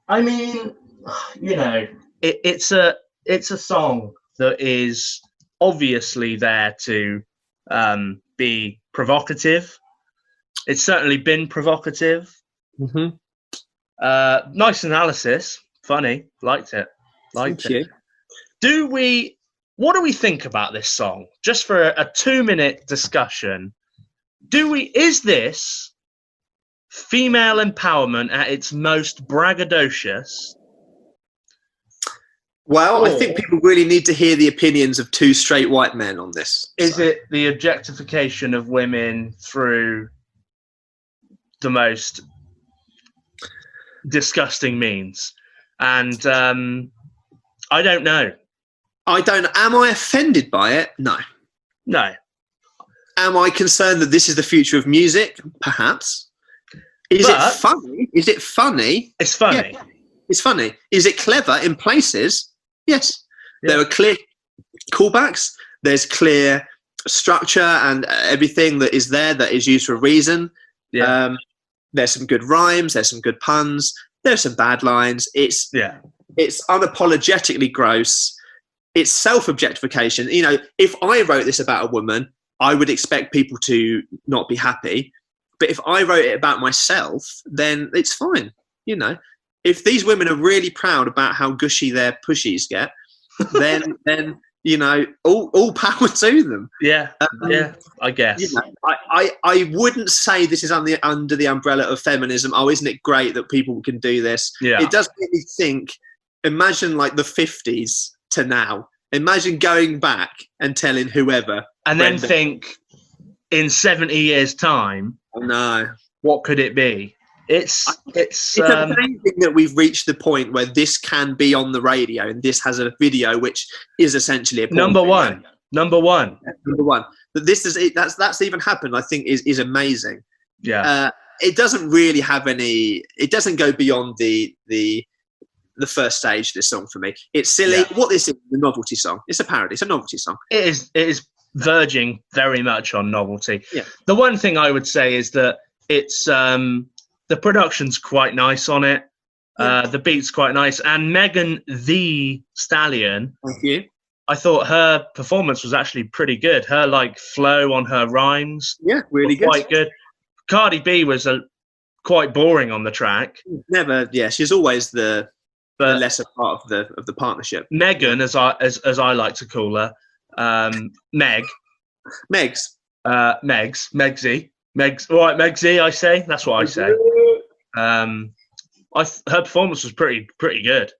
mean, you know, it's a song that is obviously there to be provocative. It's certainly been provocative. Nice analysis. Funny. Liked it. Thank you. What do we think about this song? Just for a 2-minute discussion. Is this female empowerment at its most braggadocious? Well, I think people really need to hear the opinions of 2 straight white men on this. Is it the objectification of women through the most disgusting means? And I don't know. Am I offended by it? No. No. Am I concerned that this is the future of music? Perhaps. Is it funny? It's funny. Yeah, it's funny. Is it clever in places? Yes. Yeah. There are clear callbacks. There's clear structure and everything that is there that is used for a reason. Yeah. There's some good rhymes. There's some good puns. There's some bad lines. It's unapologetically gross. It's self-objectification. You know, if I wrote this about a woman, I would expect people to not be happy. But if I wrote it about myself, then it's fine. You know, if these women are really proud about how gushy their pushies get, then you know, all power to them. Yeah, I guess. You know, I wouldn't say this is under the umbrella of feminism. Oh, isn't it great that people can do this? Yeah. It does make me think, imagine like the 50s to now. Imagine going back and telling whoever. And then think, in 70 years' time, no, what could it be? It's amazing that we've reached the point where this can be on the radio, and this has a video which is essentially a porn number video. Number one. That this is that's even happened. I think is amazing. Yeah. It doesn't really have any. It doesn't go beyond the first stage of this song for me. It's silly. Yeah. What this is, the novelty song. It's a parody. It's a novelty song. It is verging very much on novelty. Yeah. The one thing I would say is that it's the production's quite nice on it. The beat's quite nice, and Megan Thee Stallion. Thank you. I thought her performance was actually pretty good. Her like flow on her rhymes, really good. Quite good. Cardi B was quite boring on the track. Never, she's always the lesser part of the partnership. Megan, as I like to call her, Megsy. All right, Megsy. I say that's what I say. Her performance was pretty good.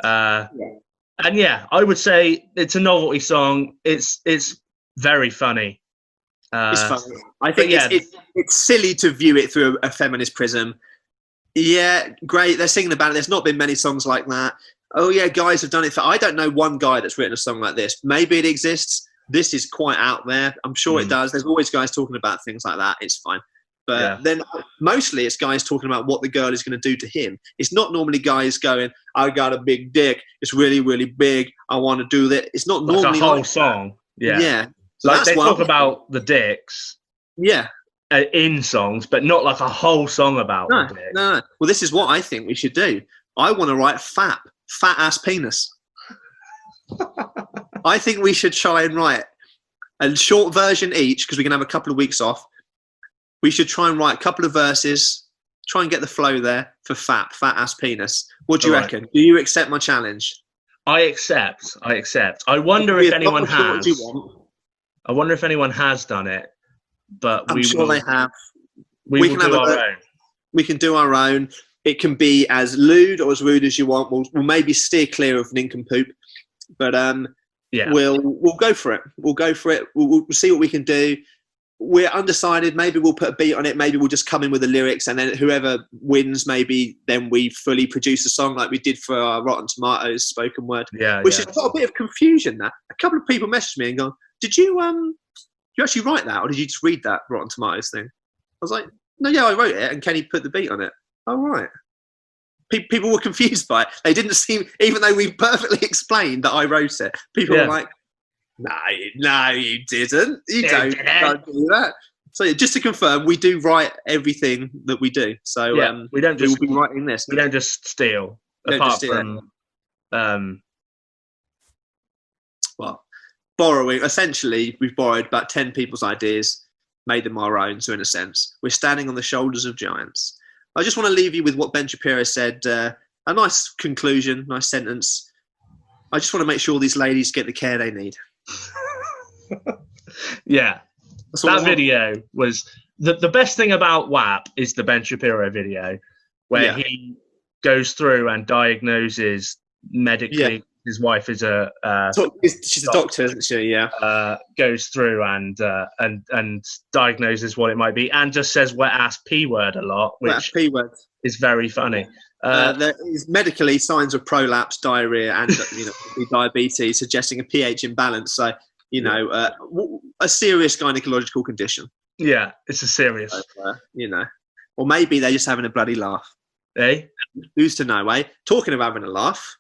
And yeah, I would say it's a novelty song. It's very funny. It's funny. I think it's silly to view it through a feminist prism. Yeah, great. They're singing about it. There's not been many songs like that. Oh yeah, guys have done it. I don't know one guy that's written a song like this. Maybe it exists. This is quite out there. I'm sure it does. There's always guys talking about things like that. It's fine. But then mostly it's guys talking about what the girl is going to do to him. It's not normally guys going, I got a big dick. It's really, really big. I want to do that. It's not normally a whole song. Yeah. Yeah. So like they talk about the dicks. Yeah. In songs, but not like a whole song about the dick. No. Well, this is what I think we should do. I want to write fat ass penis. I think we should try and write a short version each, because we can have a couple of weeks off. We should try and write a couple of verses, try and get the flow there for fat ass penis. What do you reckon? Do you accept my challenge? I accept. I wonder if anyone has. I wonder if anyone has done it, but I'm sure they have. We can do our own. We can do our own. It can be as lewd or as rude as you want. We'll maybe steer clear of nincompoop, but we'll go for it. We'll go for it. We'll see what we can do. We're undecided. Maybe we'll put a beat on it. Maybe we'll just come in with the lyrics, and then whoever wins, maybe then we fully produce a song like we did for our Rotten Tomatoes spoken word. Which has got a bit of confusion. That a couple of people messaged me and gone, "Did you you actually write that, or did you just read that Rotten Tomatoes thing? I was like, no, yeah, I wrote it, and Kenny put the beat on it. Oh, right. People were confused by it. They didn't seem, even though we perfectly explained that I wrote it, people were like, no, you didn't. You don't do that. So just to confirm, we do write everything that we do. So we don't just be writing this. We don't just steal. Well, borrowing. Essentially, we've borrowed about 10 people's ideas, made them our own. So in a sense, we're standing on the shoulders of giants. I just want to leave you with what Ben Shapiro said. A nice conclusion, nice sentence. I just want to make sure these ladies get the care they need. Yeah. That video was the best thing about WAP is the Ben Shapiro video where he goes through and diagnoses medically. His wife is she's a doctor, isn't she? Yeah. Goes through and diagnoses what it might be, and just says wet ass P word a lot, which is very funny. There is medically signs of prolapse, diarrhea, and diabetes, suggesting a pH imbalance. So a serious gynecological condition. Yeah, it's a serious. Or maybe they're just having a bloody laugh. Eh? Who's to know? Talking of having a laugh.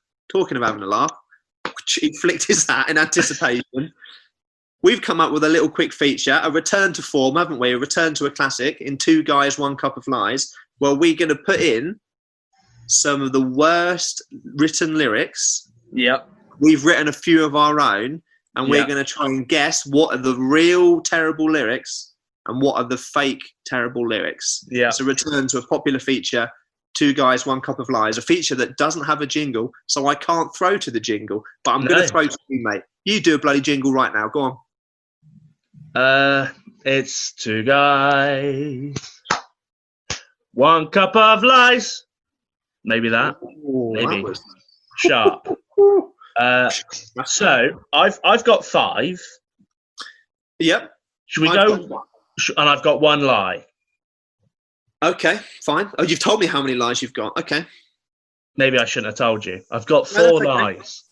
He flicked his hat in anticipation. We've come up with a little quick feature, a return to form, haven't we? A return to a classic in Two Guys, One Cup of Lies, where we're going to put in some of the worst written lyrics. Yep. We've written a few of our own, and we're going to try and guess what are the real terrible lyrics and what are the fake terrible lyrics. Yeah. It's a return to a popular feature, Two Guys, One Cup of Lies, a feature that doesn't have a jingle, so I can't throw to the jingle, but I'm going to throw to you, mate. You do a bloody jingle right now. Go on. It's Two Guys, One Cup of Lies. Maybe that. Ooh, maybe. That was... Sharp. So I've got 5. Yep. Should we go? And I've got 1 lie. Okay, fine. Oh, you've told me how many lies you've got. Okay. Maybe I shouldn't have told you. I've got 4 lies.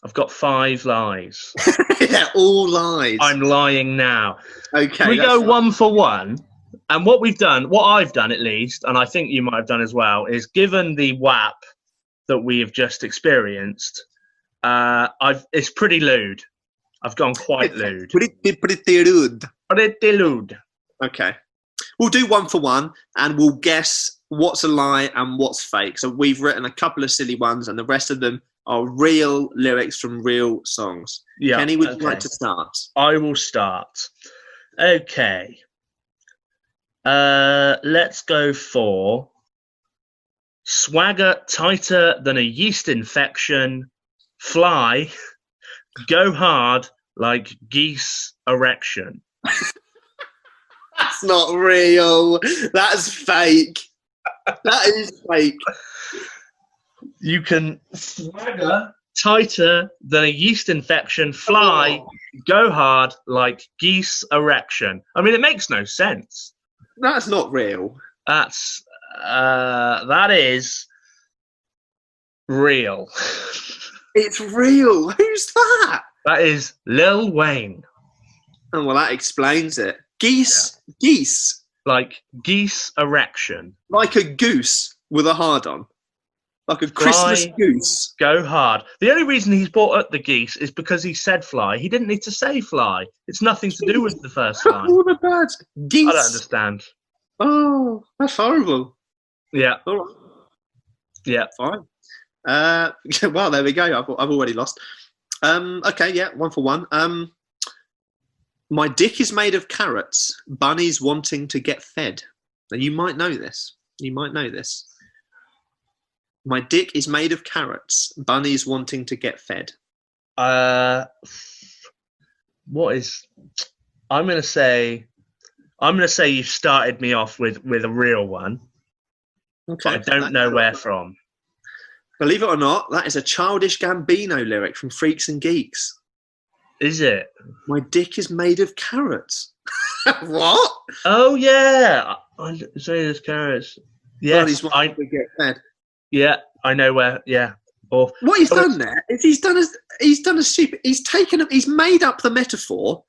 I've got 5 lies. Yeah, all lies. I'm lying now. Okay. We go 1 for 1. And what I've done at least, and I think you might have done as well, is given the WAP that we have just experienced, it's pretty lewd. I've gone quite lewd. Pretty lewd. Pretty lewd. Okay. We'll do 1 for 1, and we'll guess what's a lie and what's fake. So we've written a couple of silly ones, and the rest of them are real lyrics from real songs. Yeah. Kenny, would you like to start? I will start. Okay. Let's go for swagger tighter than a yeast infection, fly, go hard like geese erection. That's not real. That's fake. That is fake. You can swagger tighter than a yeast infection, fly, go hard like geese erection. I mean, it makes no sense. That's not real. That is real. It's real. Who's that? That is Lil Wayne. Oh, well, that explains it. Geese. Like geese erection. Like a goose with a hard-on. Like a Christmas goose. Go hard. The only reason he's brought up the geese is because he said fly. He didn't need to say fly. It's nothing to do with the first line. All the bad geese. I don't understand. Oh, that's horrible. Yeah. All right. Yeah. Fine. Well, there we go. I've already lost. Okay, yeah, 1 for 1. My dick is made of carrots. Bunnies wanting to get fed. Now, you might know this. My dick is made of carrots. Bunnies wanting to get fed. I'm gonna say you've started me off with a real one. Okay. But I don't know where from. Believe it or not, that is a Childish Gambino lyric from Freaks and Geeks. Is it? My dick is made of carrots. What? Oh yeah. I say there's carrots. Yeah. Bunnies wanting to get fed. Yeah, I know where. Yeah. Or what he's done there is he's done a stupid. He's made up the metaphor,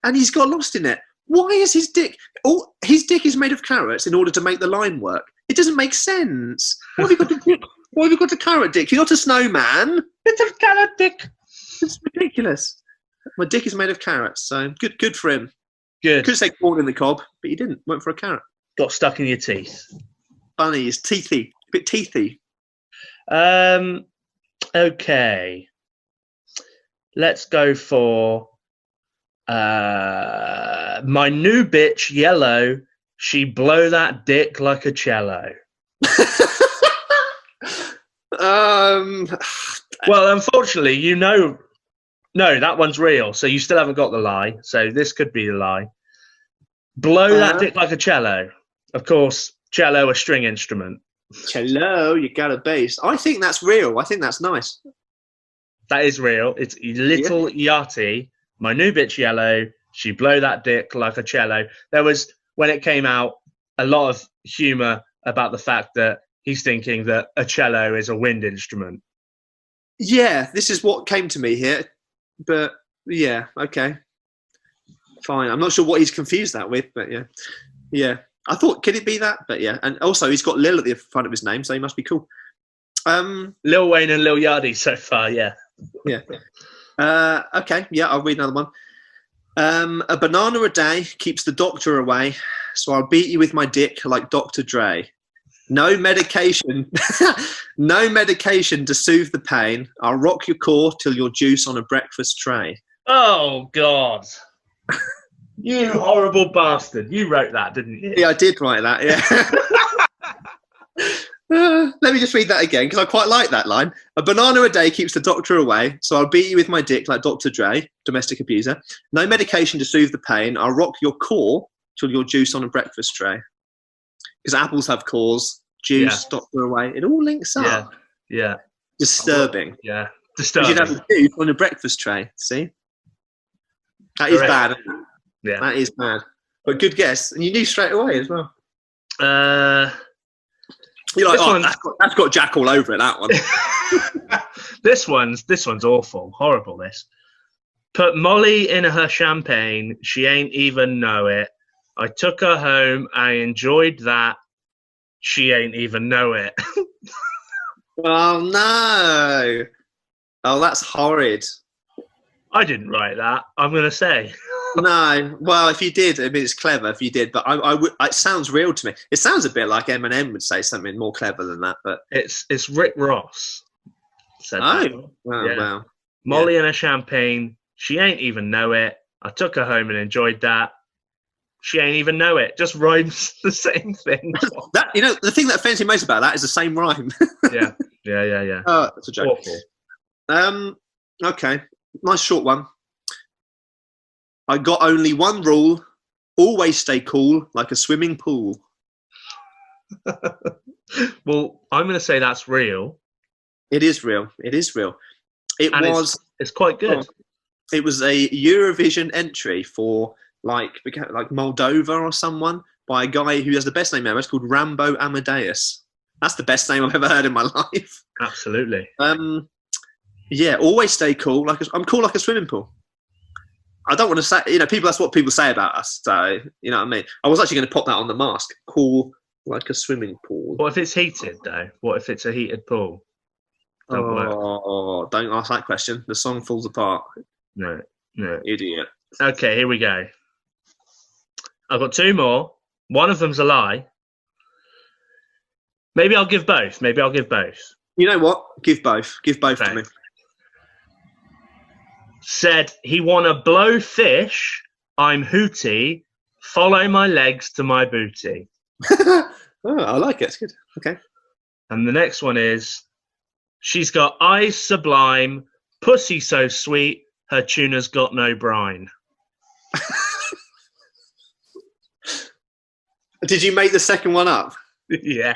and he's got lost in it. Why is his dick? Oh, his dick is made of carrots in order to make the line work. It doesn't make sense. What have you got to dick? Why have you got a carrot dick? You're not a snowman. It's a carrot dick. It's ridiculous. My dick is made of carrots, so good for him. Good. Could say corn in the cob, but he didn't. Went for a carrot. Got stuck in your teeth. Funny, he's teethy. A bit teethy. Okay. Let's go for my new bitch, Yellow. She blow that dick like a cello. Well, unfortunately, no, that one's real. So you still haven't got the lie. So this could be the lie. Blow that dick like a cello. Of course, cello, a string instrument. Cello, you got a bass. I think that's real. I think that's nice. That is real. It's Little Yachty, my new bitch Yellow. She blow that dick like a cello. There was, when it came out, a lot of humour about the fact that he's thinking that a cello is a wind instrument. Yeah, this is what came to me here. But yeah, okay. Fine. I'm not sure what he's confused that with, but yeah. Yeah. I thought, could it be that? But yeah. And also, he's got Lil at the front of his name, so he must be cool. Lil Wayne and Lil Yachty so far, yeah. Yeah. Okay. Yeah, I'll read another one. A banana a day keeps the doctor away, so I'll beat you with my dick like Dr. Dre. No medication, no medication to soothe the pain. I'll rock your core till you're juice on a breakfast tray. Oh, God. You horrible bastard. You wrote that, didn't you? Yeah, I did write that, yeah. Let me just read that again, because I quite like that line. A banana a day keeps the doctor away, so I'll beat you with my dick like Dr. Dre, domestic abuser. No medication to soothe the pain. I'll rock your core till you're juice on a breakfast tray. Because apples have cores, juice, doctor away. It all links up. Yeah. Disturbing. Yeah. Disturbing. You'd have a juice on a breakfast tray. See? That is bad. Yeah. That is bad. But good guess. And you knew straight away as well. You're like, that's got Jack all over it, that one. This one's awful. Horrible, this. Put Molly in her champagne. She ain't even know it. I took her home. I enjoyed that. She ain't even know it. Oh, no. Oh, that's horrid. I didn't write that, I'm going to say. No. Well, if you did, I mean, it's clever if you did, but it sounds real to me. It sounds a bit like Eminem would say something more clever than that, but... It's Rick Ross. Said that. Wow. Molly and her champagne. She ain't even know it. I took her home and enjoyed that. She ain't even know it. Just rhymes the same thing. That, the thing that offends me most about that is the same rhyme. Yeah. Oh, that's a joke. Awful. Okay. Nice short one. I got only one rule. Always stay cool like a swimming pool. Well, I'm going to say that's real. It is real. It's quite good. It was a Eurovision entry for like Moldova or someone by a guy who has the best name ever. It's called Rambo Amadeus. That's the best name I've ever heard in my life. Absolutely. Yeah, always stay cool. I'm cool like a swimming pool. I don't want to say, people. That's what people say about us. So you know what I mean. I was actually going to pop that on the mask. Cool like a swimming pool. What if it's heated though? What if it's a heated pool? Don't ask that question. The song falls apart. No, Idiot. Okay, here we go. I've got two more. One of them's a lie. Maybe I'll give both. You know what? Give both. Give both to me. Said he wanna blow fish. I'm hooty. Follow my legs to my booty. I like it. It's good. Okay. And the next one is, she's got eyes sublime, pussy so sweet, her tuna's got no brine. Did you make the second one up? Yeah.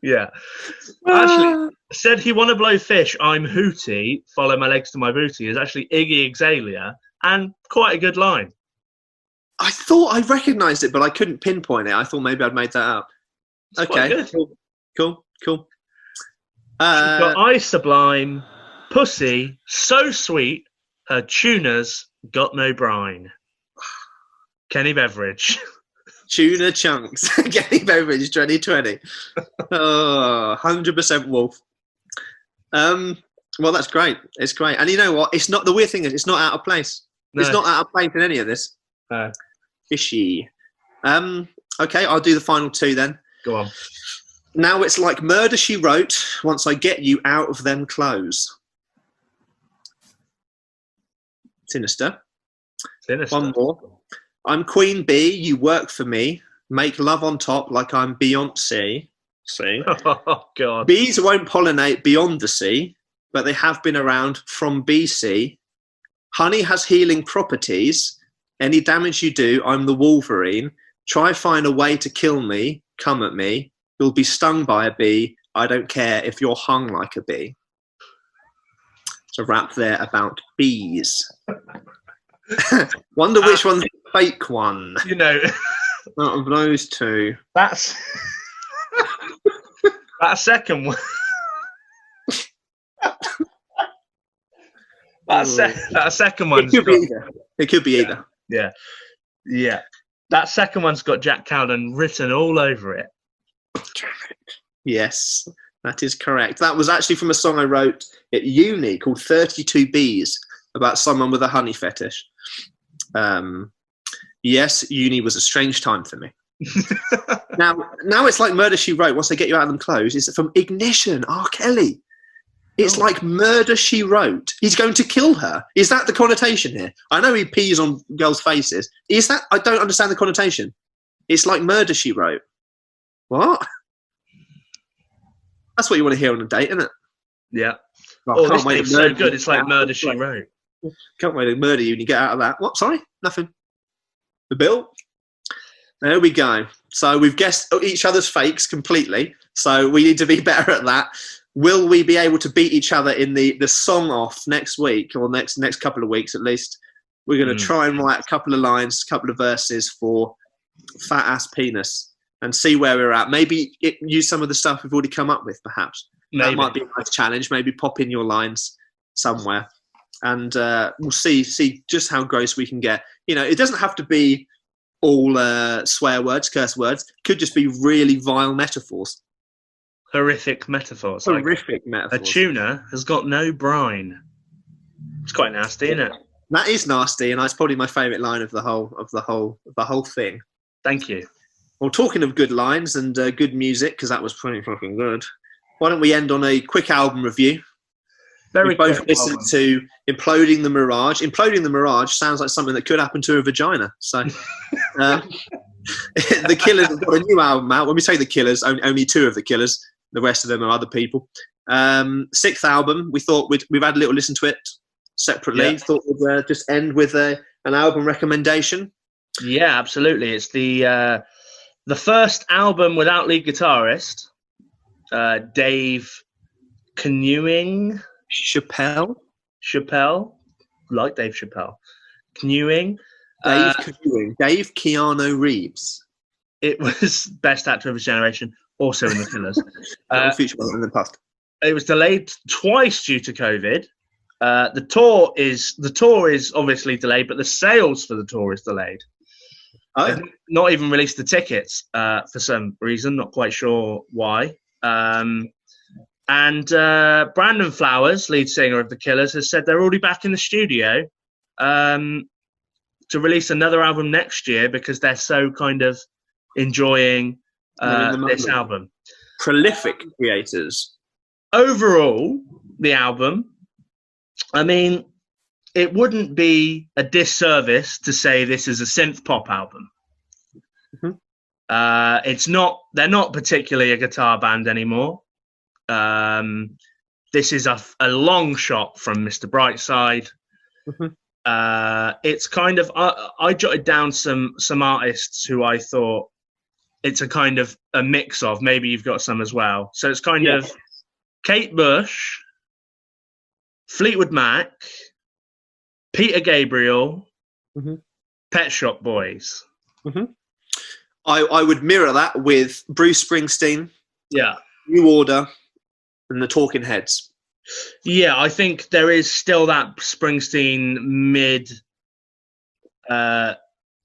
Yeah. Actually, said he want to blow fish. I'm hooty. Follow my legs to my booty is actually Iggy Azalea, and quite a good line. I thought I recognised it, but I couldn't pinpoint it. I thought maybe I'd made that up. It's okay. Cool. She's got eyes sublime, pussy so sweet, her tuna's got no brine. Kenny Beveridge. Tuna chunks. Kenny Beveridge 2020. Oh, 100% Wolf. Well, that's great. It's great. And you know what? It's not, the weird thing is it's not out of place. No. It's not out of place in any of this. No. Fishy. Okay, I'll do the final two then. Go on. Now it's like Murder, She Wrote, once I get you out of them clothes. Sinister. One more. I'm Queen Bee, you work for me. Make love on top like I'm Beyonce. See? Oh, God. Bees won't pollinate beyond the sea, but they have been around from BC. Honey has healing properties. Any damage you do, I'm the Wolverine. Try find a way to kill me. Come at me. You'll be stung by a bee. I don't care if you're hung like a bee. It's a rap there about bees. Wonder which one's the fake one. You know, Out of those two. that's that second one. That second one's It could be either. It could be either. Yeah. That second one's got Jack Cowden written all over it. Yes, that is correct. That was actually from a song I wrote at uni called 32 Bees about someone with a honey fetish. Yes, uni was a strange time for me. Now it's like Murder, She Wrote, once they get you out of them clothes. It's from Ignition, R. Kelly. It's like Murder, She Wrote. He's going to kill her. Is that the connotation here? I know he pees on girls' faces. Is that? I don't understand the connotation. It's like Murder, She Wrote. What? That's what you want to hear on a date, isn't it? Yeah. Oh, This thing's so good. It's like Murder, She Wrote. Can't wait to murder you when you get out of that. What? Sorry? Nothing. The bill? There we go. So we've guessed each other's fakes completely. So we need to be better at that. Will we be able to beat each other in the song off next week or next couple of weeks at least? We're going to try and write a couple of lines, a couple of verses for Fat Ass Penis and see where we're at. Maybe use some of the stuff we've already come up with, perhaps. Maybe. That might be a nice challenge. Maybe pop in your lines somewhere. And we'll see just how gross we can get. You know, it doesn't have to be all swear words, curse words. It could just be really vile metaphors. Horrific metaphors. Horrific metaphors. A tuna has got no brine. It's quite nasty, isn't it? That is nasty, and that's probably my favourite line of the whole thing. Thank you. Well, talking of good lines and good music, because that was pretty fucking good. Why don't we end on a quick album review? We both listened to Imploding the Mirage. Imploding the Mirage sounds like something that could happen to a vagina. So the Killers have got a new album out. When we say the Killers, only two of the Killers. The rest of them are other people. Sixth album. We thought we've had a little listen to it separately. Yeah. Thought we'd just end with an album recommendation. Yeah, absolutely. It's the first album without lead guitarist, Dave Canoeing. Chappelle, like Dave Chappelle. Canoeing. Dave Keanu Reeves. It was Best Actor of His Generation, also in the Killers. Future in the past. It was delayed twice due to COVID. The tour is obviously delayed, but the sales for the tour is delayed. Oh. They've not even released the tickets for some reason. Not quite sure why. And Brandon Flowers, lead singer of the Killers, has said they're already back in the studio to release another album next year because they're so kind of enjoying this album. Prolific creators. Overall, the album, I mean, it wouldn't be a disservice to say this is a synth pop album. Mm-hmm. They're not particularly a guitar band anymore. This is a long shot from Mr. Brightside. Mm-hmm. It's kind of I jotted down some artists who I thought it's a kind of a mix of. Maybe you've got some as well. So it's kind of Kate Bush, Fleetwood Mac, Peter Gabriel, mm-hmm. Pet Shop Boys. Mm-hmm. I would mirror that with Bruce Springsteen, New Order, and the Talking Heads. Yeah, I think there is still that Springsteen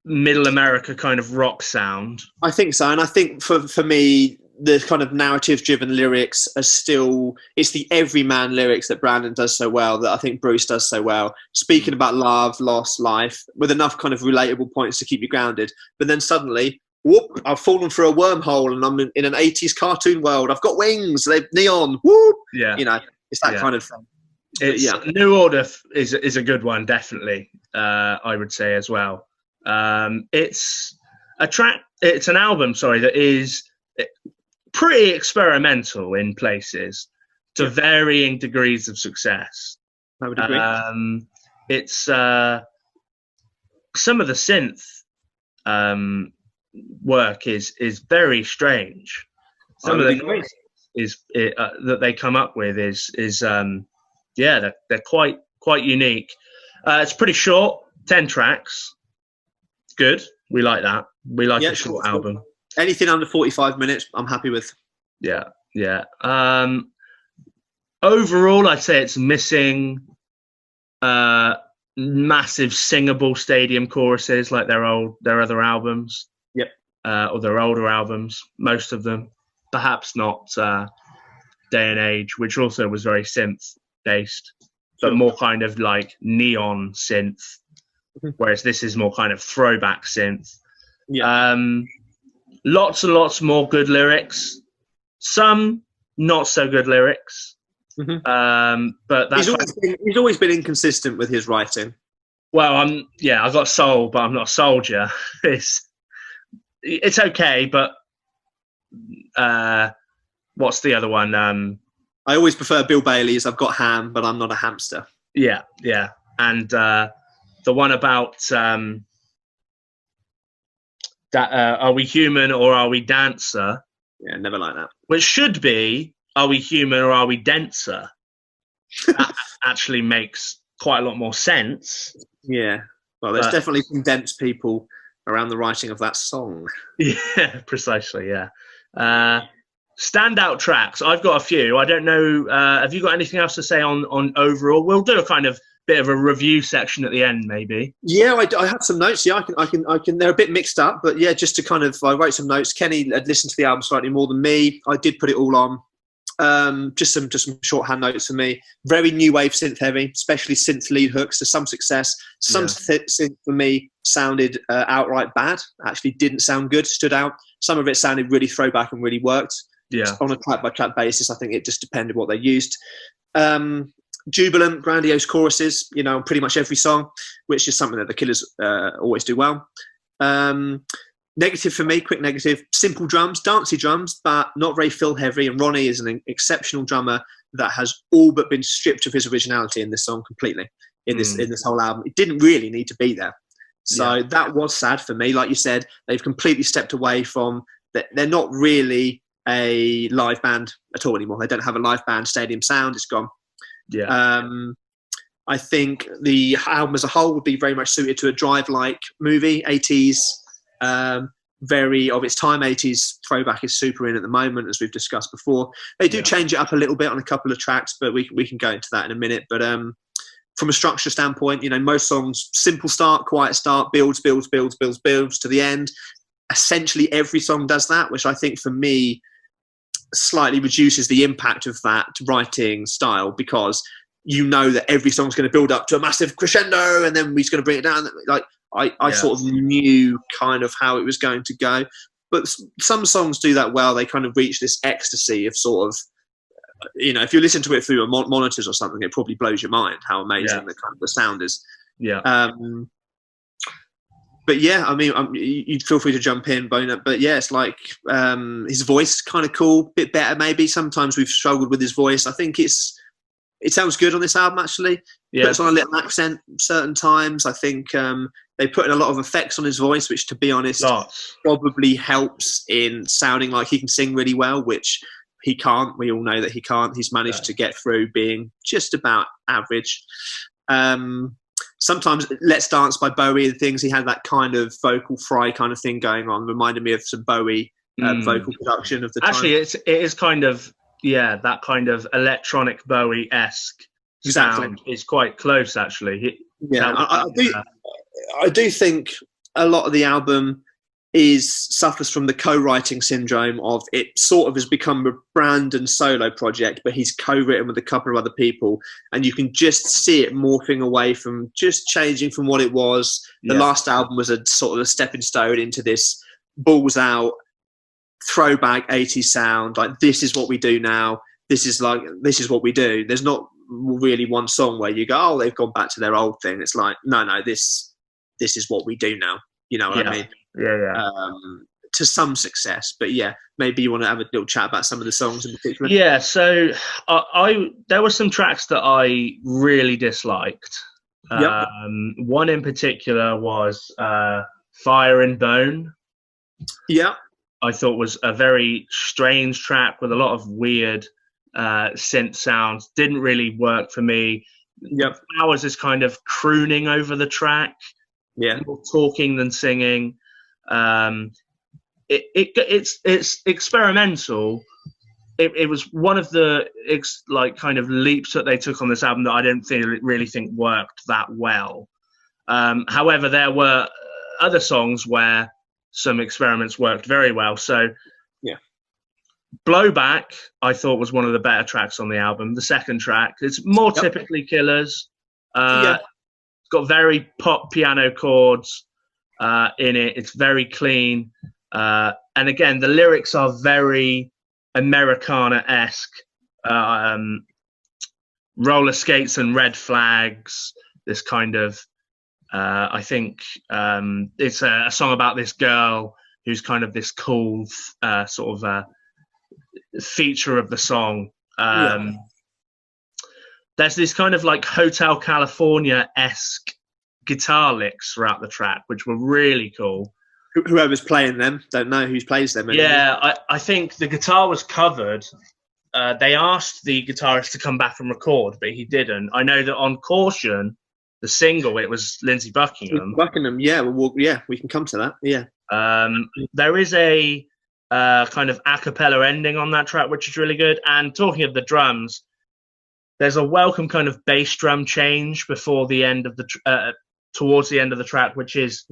middle America kind of rock sound. I think so, and I think for me, the kind of narrative-driven lyrics are still, it's the everyman lyrics that Brandon does so well, that I think Bruce does so well. Speaking about love, loss, life, with enough kind of relatable points to keep you grounded. But then suddenly, whoop, I've fallen through a wormhole and I'm in an 80s cartoon world. I've got wings, they're neon, whoop. Yeah. You know, it's that kind of thing. It's, New Order is a good one, definitely, I would say as well. It's an album, that is pretty experimental in places to varying degrees of success. I would agree. It's some of the synth work is very strange. Some of the noise that they come up with is they're quite unique. It's pretty short, 10 tracks. Good. We like that. We like a short album. Anything under 45 minutes, I'm happy with. Yeah. Overall, I'd say it's missing massive singable stadium choruses like their other albums. Yep. Or their older albums, most of them. Perhaps not Day and Age, which also was very synth based, but more kind of like neon synth, whereas this is more kind of throwback synth. Yeah. Lots and lots more good lyrics, some not so good lyrics. But that's he's always been inconsistent with his writing. Well, I got soul, but I'm not a soldier. It's okay, but what's the other one? I always prefer Bill Bailey's I've got ham, but I'm not a hamster. Yeah. And the one about that are we human or are we dancer? Yeah, never like that. Which should be, are we human or are we denser? That actually makes quite a lot more sense. Yeah. Well, there's definitely some dense people around the writing of that song. Yeah, precisely, yeah. Standout tracks. I've got a few. I don't know. Have you got anything else to say on overall? We'll do a kind of bit of a review section at the end, maybe. Yeah, I had some notes. Yeah, I can. They're a bit mixed up, but yeah, just to kind of, I wrote some notes. Kenny had listened to the album slightly more than me. I did put it all on. Just some shorthand notes for me. Very new wave synth heavy, especially synth lead hooks to some success. Some synth for me sounded outright bad. Actually, didn't sound good. Stood out. Some of it sounded really throwback and really worked. Yeah. On a track by track basis, I think it just depended what they used. Jubilant, grandiose choruses, on pretty much every song, which is something that the Killers always do well. Negative for me, quick negative, simple drums, dancey drums, but not very fill heavy. And Ronnie is an exceptional drummer that has all but been stripped of his originality in this song completely, in this whole album. It didn't really need to be there. So that was sad for me. Like you said, they've completely stepped away from that. They're not really a live band at all anymore. They don't have a live band stadium sound. It's gone. Yeah. I think the album as a whole would be very much suited to a drive-like movie, 80s, very of its time. 80s throwback is super in at the moment, as we've discussed before. They do change it up a little bit on a couple of tracks, but we can go into that in a minute. But from a structure standpoint, most songs, simple start, quiet start, builds to the end. Essentially every song does that, which I think for me slightly reduces the impact of that writing style, because that every song's going to build up to a massive crescendo and then he's going to bring it down. Like I sort of knew kind of how it was going to go, but some songs do that well. They kind of reach this ecstasy of sort of, if you listen to it through monitors or something, it probably blows your mind how amazing the sound is. Yeah. But yeah, I mean, you'd feel free to jump in, Bona. But yeah, it's like his voice is kind of cool, bit better maybe. Sometimes we've struggled with his voice. I think it sounds good on this album actually. Yeah, puts on a little accent certain times. I think they put in a lot of effects on his voice, which, to be honest, probably helps in sounding like he can sing really well, which he can't. We all know that he can't. He's managed to get through being just about average. Sometimes Let's Dance by Bowie and things, he had that kind of vocal fry kind of thing going on, reminded me of some Bowie vocal production of the time. Actually, it is kind of, that kind of electronic Bowie-esque sound is quite close, actually. I do think a lot of the album suffers from the co-writing syndrome of it sort of has become a Brandon solo project, but he's co-written with a couple of other people, and you can just see it morphing away from just changing from what it was. The last album was a sort of a stepping stone into this balls out throwback 80s sound. Like, this is what we do now. This is what we do. There's not really one song where you go, oh, they've gone back to their old thing. It's like, no, this is what we do now. You know what I mean? Yeah. To some success, but maybe you want to have a little chat about some of the songs in particular. Yeah, so there were some tracks that I really disliked. One in particular was Fire and Bone. Yeah, I thought was a very strange track with a lot of weird synth sounds. Didn't really work for me. Yep. Flowers is kind of crooning over the track. Yeah, more talking than singing. It's experimental. It was one of the kind of leaps that they took on this album that I don't really think worked that well. However, there were other songs where some experiments worked very well. So, Blowback, I thought, was one of the better tracks on the album. The second track, it's more typically Killers. It's got very pop piano chords in it. It's very clean. And again, the lyrics are very Americana-esque. Roller skates and red flags. This kind of, I think it's a song about this girl who's kind of this cool sort of feature of the song. There's this kind of like Hotel California-esque guitar licks throughout the track, which were really cool. Whoever's playing them, don't know who plays them anymore. Yeah, I think the guitar was covered. They asked the guitarist to come back and record, but he didn't. I know that on Caution, the single, it was Lindsey Buckingham. We can come to that. Yeah. There is a kind of a cappella ending on that track, which is really good. And talking of the drums, there's a welcome kind of bass drum change before the end of the towards the end of the track, which is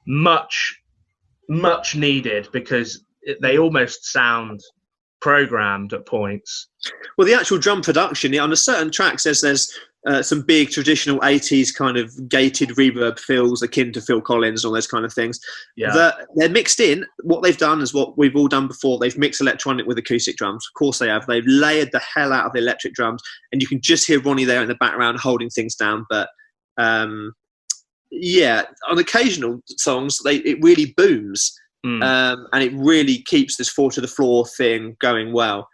much needed because they almost sound programmed at points. Well, the actual drum production on a certain tracks, there's some big traditional 80s kind of gated reverb fills akin to Phil Collins and all those kind of things. They're mixed in. What they've done is what we've all done before. They've mixed electronic with acoustic drums. Of course they have. They've layered the hell out of the electric drums, and you can just hear Ronnie there in the background holding things down. But on occasional songs, it really booms. And it really keeps this four to the floor thing going well.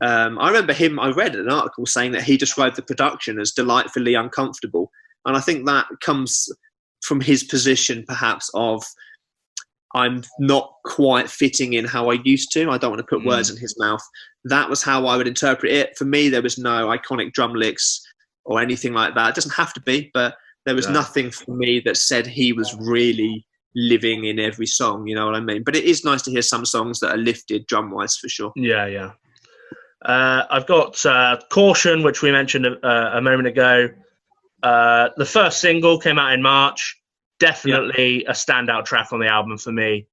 I remember I read an article saying that he described the production as delightfully uncomfortable. And I think that comes from his position, perhaps, of I'm not quite fitting in how I used to. I don't want to put words in his mouth. That was how I would interpret it. For me, there was no iconic drum licks or anything like that. It doesn't have to be, but there was nothing for me that said he was really living in every song, you know what I mean? But it is nice to hear some songs that are lifted drum-wise, for sure. Yeah. I've got Caution, which we mentioned a moment ago. The first single came out in March. Definitely a standout track on the album for me.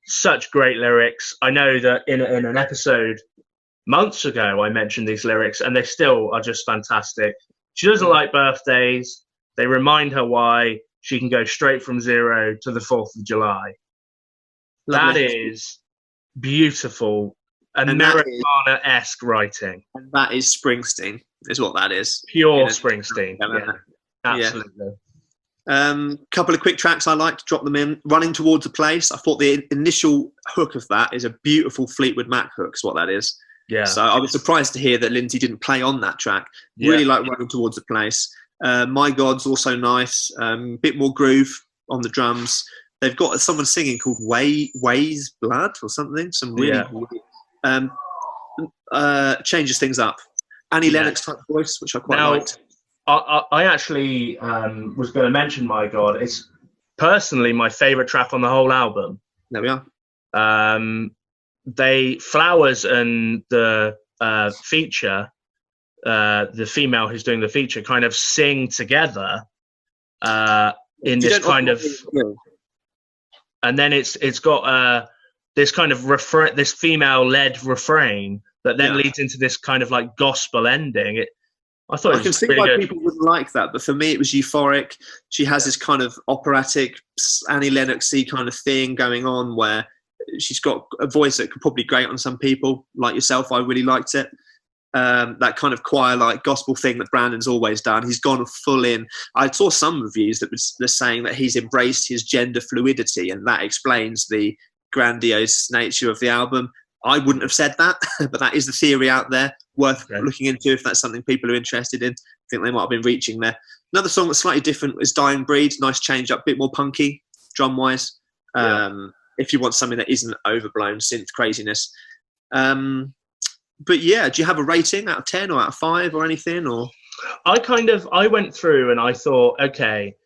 Such great lyrics. I know that in an episode months ago, I mentioned these lyrics, and they still are just fantastic. She doesn't like birthdays. They remind her why she can go straight from 0 to the 4th of July. Lovely. That is beautiful. Americana-esque writing. And that is Springsteen, is what that is. Pure Springsteen. Yeah, absolutely. Couple of quick tracks I like to drop them in. Running Towards a Place. I thought the initial hook of that is a beautiful Fleetwood Mac hook, is what that is. Yeah. So I was surprised to hear that Lindsay didn't play on that track. Really like Running Towards a Place. My God's also nice. Bit more groove on the drums. They've got someone singing called Way's Blood or something. Some really changes things up. Annie Lennox type voice, which I quite liked. I actually was going to mention My God. It's personally my favourite track on the whole album. There we are. Flowers and the feature, the female who's doing the feature, kind of sing together in this kind of, and then it's got this kind of refrain, this female-led refrain that then leads into this kind of like gospel ending. I thought I can see why people wouldn't like that, but for me it was euphoric. She has this kind of operatic Annie Lennox-y kind of thing going on where she's got a voice that could probably grate on some people, like yourself. I really liked it. That kind of choir-like gospel thing that Brandon's always done. He's gone full in. I saw some reviews that were saying that he's embraced his gender fluidity, and that explains the grandiose nature of the album. I wouldn't have said that, but that is the theory out there, worth looking into if that's something people are interested in. I think they might have been reaching there. Another song that's slightly different is Dying Breed. Nice change up, a bit more punky, drum-wise, if you want something that isn't overblown synth craziness. But yeah, do you have a rating out of 10 or out of 5 or anything? Or I went through and I thought, okay,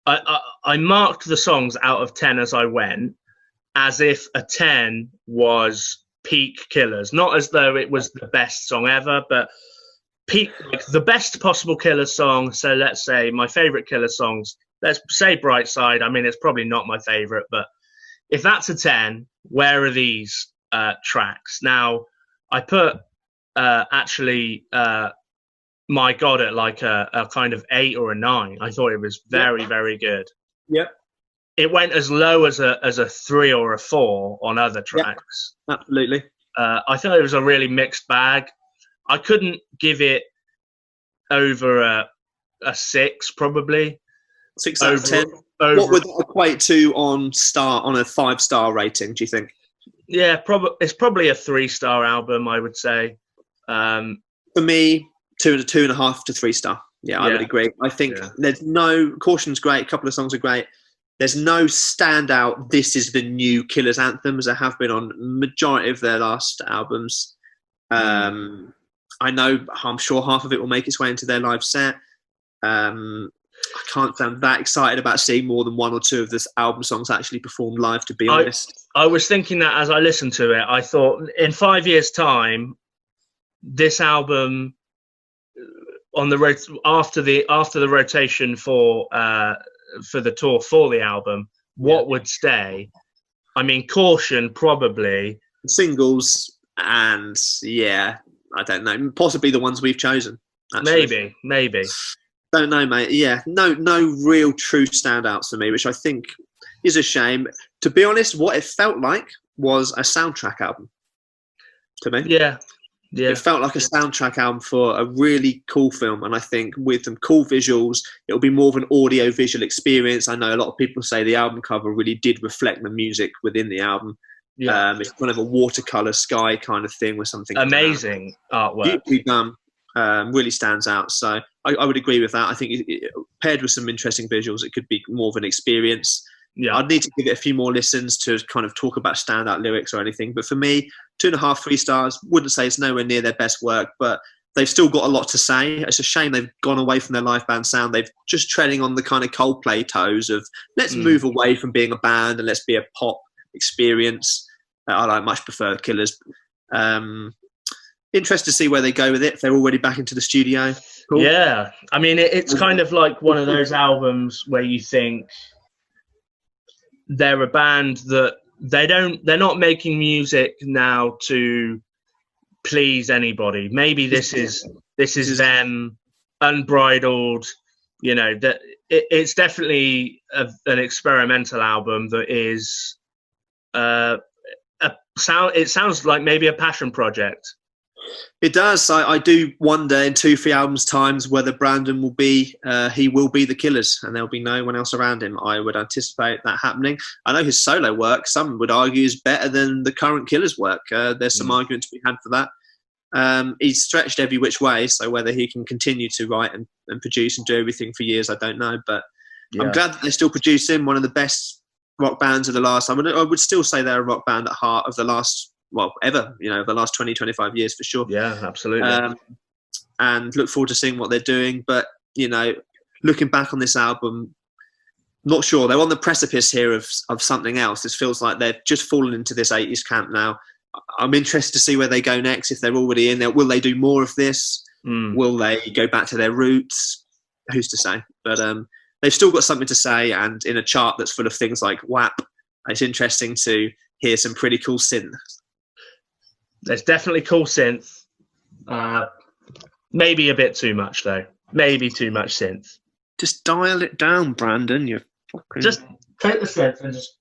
I marked the songs out of 10 as I went, as if a 10 was peak Killers, not as though it was the best song ever, but peak, like the best possible Killers song. So let's say my favorite Killers songs, let's say Bright Side. I mean, it's probably not my favorite, but if that's a 10, where are these tracks? Now, I put My God at like a kind of 8 or a 9. I thought it was very, very good. Yep. It went as low as a 3 or a 4 on other tracks. Yep, absolutely. I thought it was a really mixed bag. I couldn't give it over a 6, probably. 6 out of 10. What would that equate to on a 5-star rating, do you think? Yeah, it's probably a 3-star album, I would say. For me, 2.5 to 3-star. Yeah, I would agree. I think there's no... Caution's great. A couple of songs are great. There's no standout, this is the new Killers anthems that have been on majority of their last albums. I'm sure half of it will make its way into their live set. I can't sound that excited about seeing more than 1 or 2 of this album songs actually performed live, to be honest. I was thinking that as I listened to it. I thought in 5 years' time, this album on the after the rotation for the tour for the album, what would stay? I mean, Caution probably, singles, and I don't know, possibly the ones we've chosen. Actually. Maybe. Don't know, mate. Yeah, no real true standouts for me, which I think is a shame. To be honest, what it felt like was a soundtrack album to me. Yeah. It felt like a soundtrack album for a really cool film, and I think with some cool visuals, it'll be more of an audio-visual experience. I know a lot of people say the album cover really did reflect the music within the album. Yeah. It's kind of a watercolor sky kind of thing with something amazing artwork. Beautifully done. Really stands out. So I would agree with that. I think paired with some interesting visuals, it could be more of an experience. Yeah, I'd need to give it a few more listens to kind of talk about standout lyrics or anything. But for me, 2.5, 3 stars. Wouldn't say it's nowhere near their best work, but they've still got a lot to say. It's a shame they've gone away from their live band sound. They've just treading on the kind of Coldplay toes of let's move away from being a band and let's be a pop experience. I much prefer Killers. Interested to see where they go with it. If they're already back into the studio. Cool. Yeah, I mean, it's kind of like one of those albums where you think they're a band that they're not making music now to please anybody. Maybe this is them unbridled. You know, that it's definitely an experimental album that is it sounds like maybe a passion project. It does. I do wonder in 2-3 albums' times whether Brandon will be the Killers and there'll be no one else around him. I would anticipate that happening. I know his solo work, some would argue, is better than the current Killers work. There's some argument to be had for that. He's stretched every which way, so whether he can continue to write and produce and do everything for years, I don't know. But I'm glad that they're still producing. One of the best rock bands of the last. I would still say they're a rock band at heart of the last. Well, ever, the last 20, 25 years for sure. Yeah, absolutely. And look forward to seeing what they're doing. But, looking back on this album, not sure. They're on the precipice here of something else. This feels like they've just fallen into this 80s camp now. I'm interested to see where they go next, if they're already in there. Will they do more of this? Will they go back to their roots? Who's to say? But they've still got something to say, and in a chart that's full of things like WAP, it's interesting to hear some pretty cool synth. There's definitely cool synth. Maybe a bit too much, though. Maybe too much synth. Just dial it down, Brandon. You fucking... Just take the synth and just...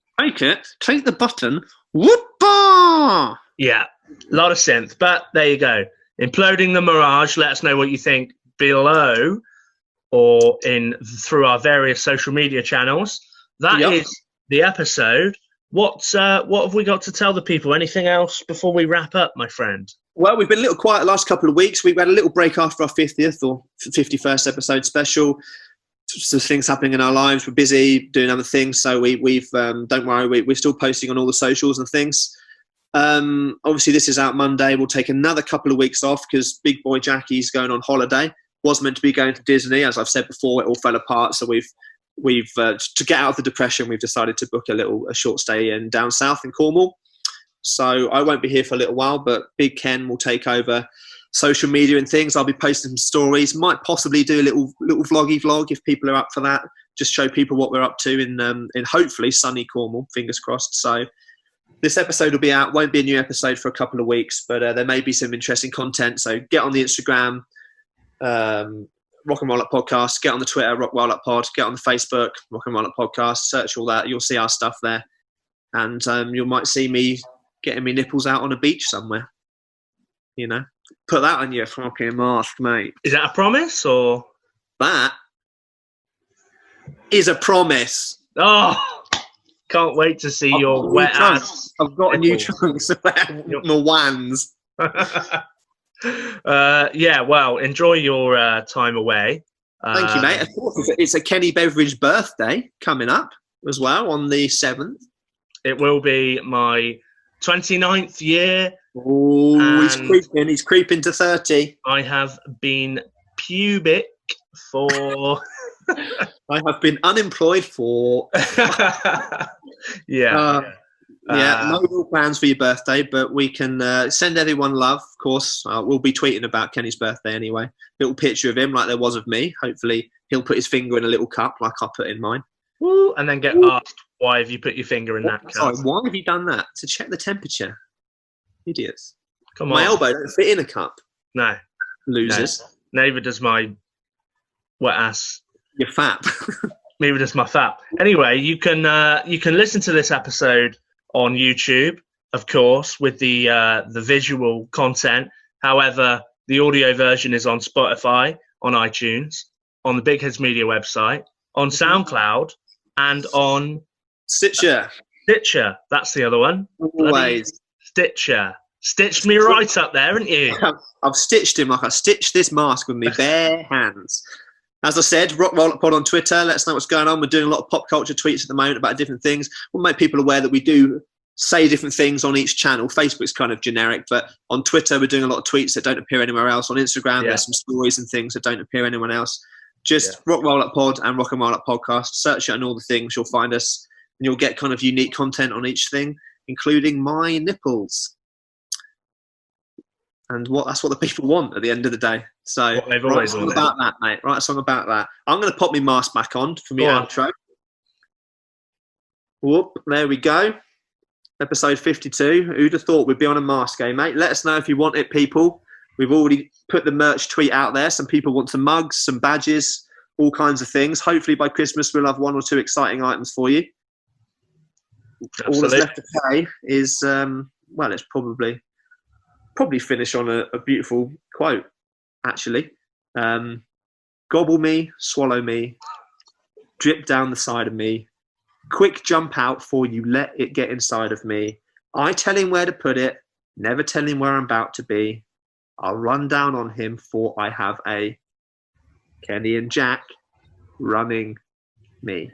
Take the button. Whoop-ah! Yeah, a lot of synth. But there you go. Imploding the Mirage. Let us know what you think below or through our various social media channels. That is the episode. What have we got to tell the people? Anything else before we wrap up, my friend? Well, we've been a little quiet the last couple of weeks. We've had a little break after our 50th or 51st episode special. Some things happening in our lives. We're busy doing other things, so we've don't worry, we're still posting on all the socials and things. Obviously, this is out Monday. We'll take another couple of weeks off because Big Boy Jackie's going on holiday. Was meant to be going to Disney, as I've said before. It all fell apart, so we've to get out of the depression, we've decided to book a short stay in down south in Cornwall. So I won't be here for a little while, but Big Ken will take over social media and things. I'll be posting some stories. Might possibly do a little vloggy vlog if people are up for that. Just show people what we're up to in hopefully sunny Cornwall. Fingers crossed. So this episode will be out. Won't be a new episode for a couple of weeks, but there may be some interesting content. So get on the Instagram, Rock and Roll Up Podcast. Get on the Twitter, Rock Roll Up Pod. Get on the Facebook, Rock and Roll Up Podcast. Search all that. You'll see our stuff there, and you might see me getting me nipples out on a beach somewhere. You know, put that on your fucking mask, mate. Is that a promise or? That is a promise. Oh, can't wait to see your wet ass. I've got a new trunk, so my wands. Yeah, well, enjoy your time away. Thank you, mate. Of course, it's a Kenny Beveridge birthday coming up as well on the 7th. It will be my 29th year. Oh, he's creeping to 30. I have been pubic for... I have been unemployed for... Yeah. No real plans for your birthday, but we can send everyone love, of course. We'll be tweeting about Kenny's birthday anyway. Little picture of him like there was of me. Hopefully he'll put his finger in a little cup like I put in mine. Woo, and then get asked, why have you put your finger in that cup? Sorry, why have you done that? To check the temperature. Idiots. Come on. My elbow don't fit in a cup. No. Losers. No. Neither does my wet ass. Your fap. Neither does my fap. Anyway, you can listen to this episode on YouTube, of course, with the visual content. However, the audio version is on Spotify, on iTunes, on the Big Heads Media website, on SoundCloud, and on Stitcher. Stitcher. That's the other one. Always. Stitcher. Stitched me right up there, haven't you? I've stitched him like I stitched this mask with my bare hands. As I said, Rock Roll Up Pod on Twitter. Let us know what's going on. We're doing a lot of pop culture tweets at the moment about different things. We'll make people aware that we do say different things on each channel. Facebook's kind of generic, but on Twitter, we're doing a lot of tweets that don't appear anywhere else. On Instagram, there's some stories and things that don't appear anywhere else. Just Rock Roll Up Pod and Rock and Roll Up Podcast. Search it on all the things. You'll find us, and you'll get kind of unique content on each thing, including my nipples. And that's what the people want at the end of the day. So write a song about that, mate. Write a song about that. I'm going to pop my mask back on for my outro. Whoop, there we go. Episode 52. Who'd have thought we'd be on a mask game, mate? Let us know if you want it, people. We've already put the merch tweet out there. Some people want some mugs, some badges, all kinds of things. Hopefully by Christmas we'll have 1 or 2 exciting items for you. Absolutely. All that's left to say is, it's probably finish on a beautiful quote, actually. Gobble me, swallow me, drip down the side of me, quick jump out for you let it get inside of me. I tell him where to put it, never tell him where I'm about to be. I'll run down on him for I have a Kenny and Jack running me.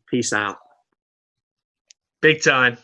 Peace out. Big time.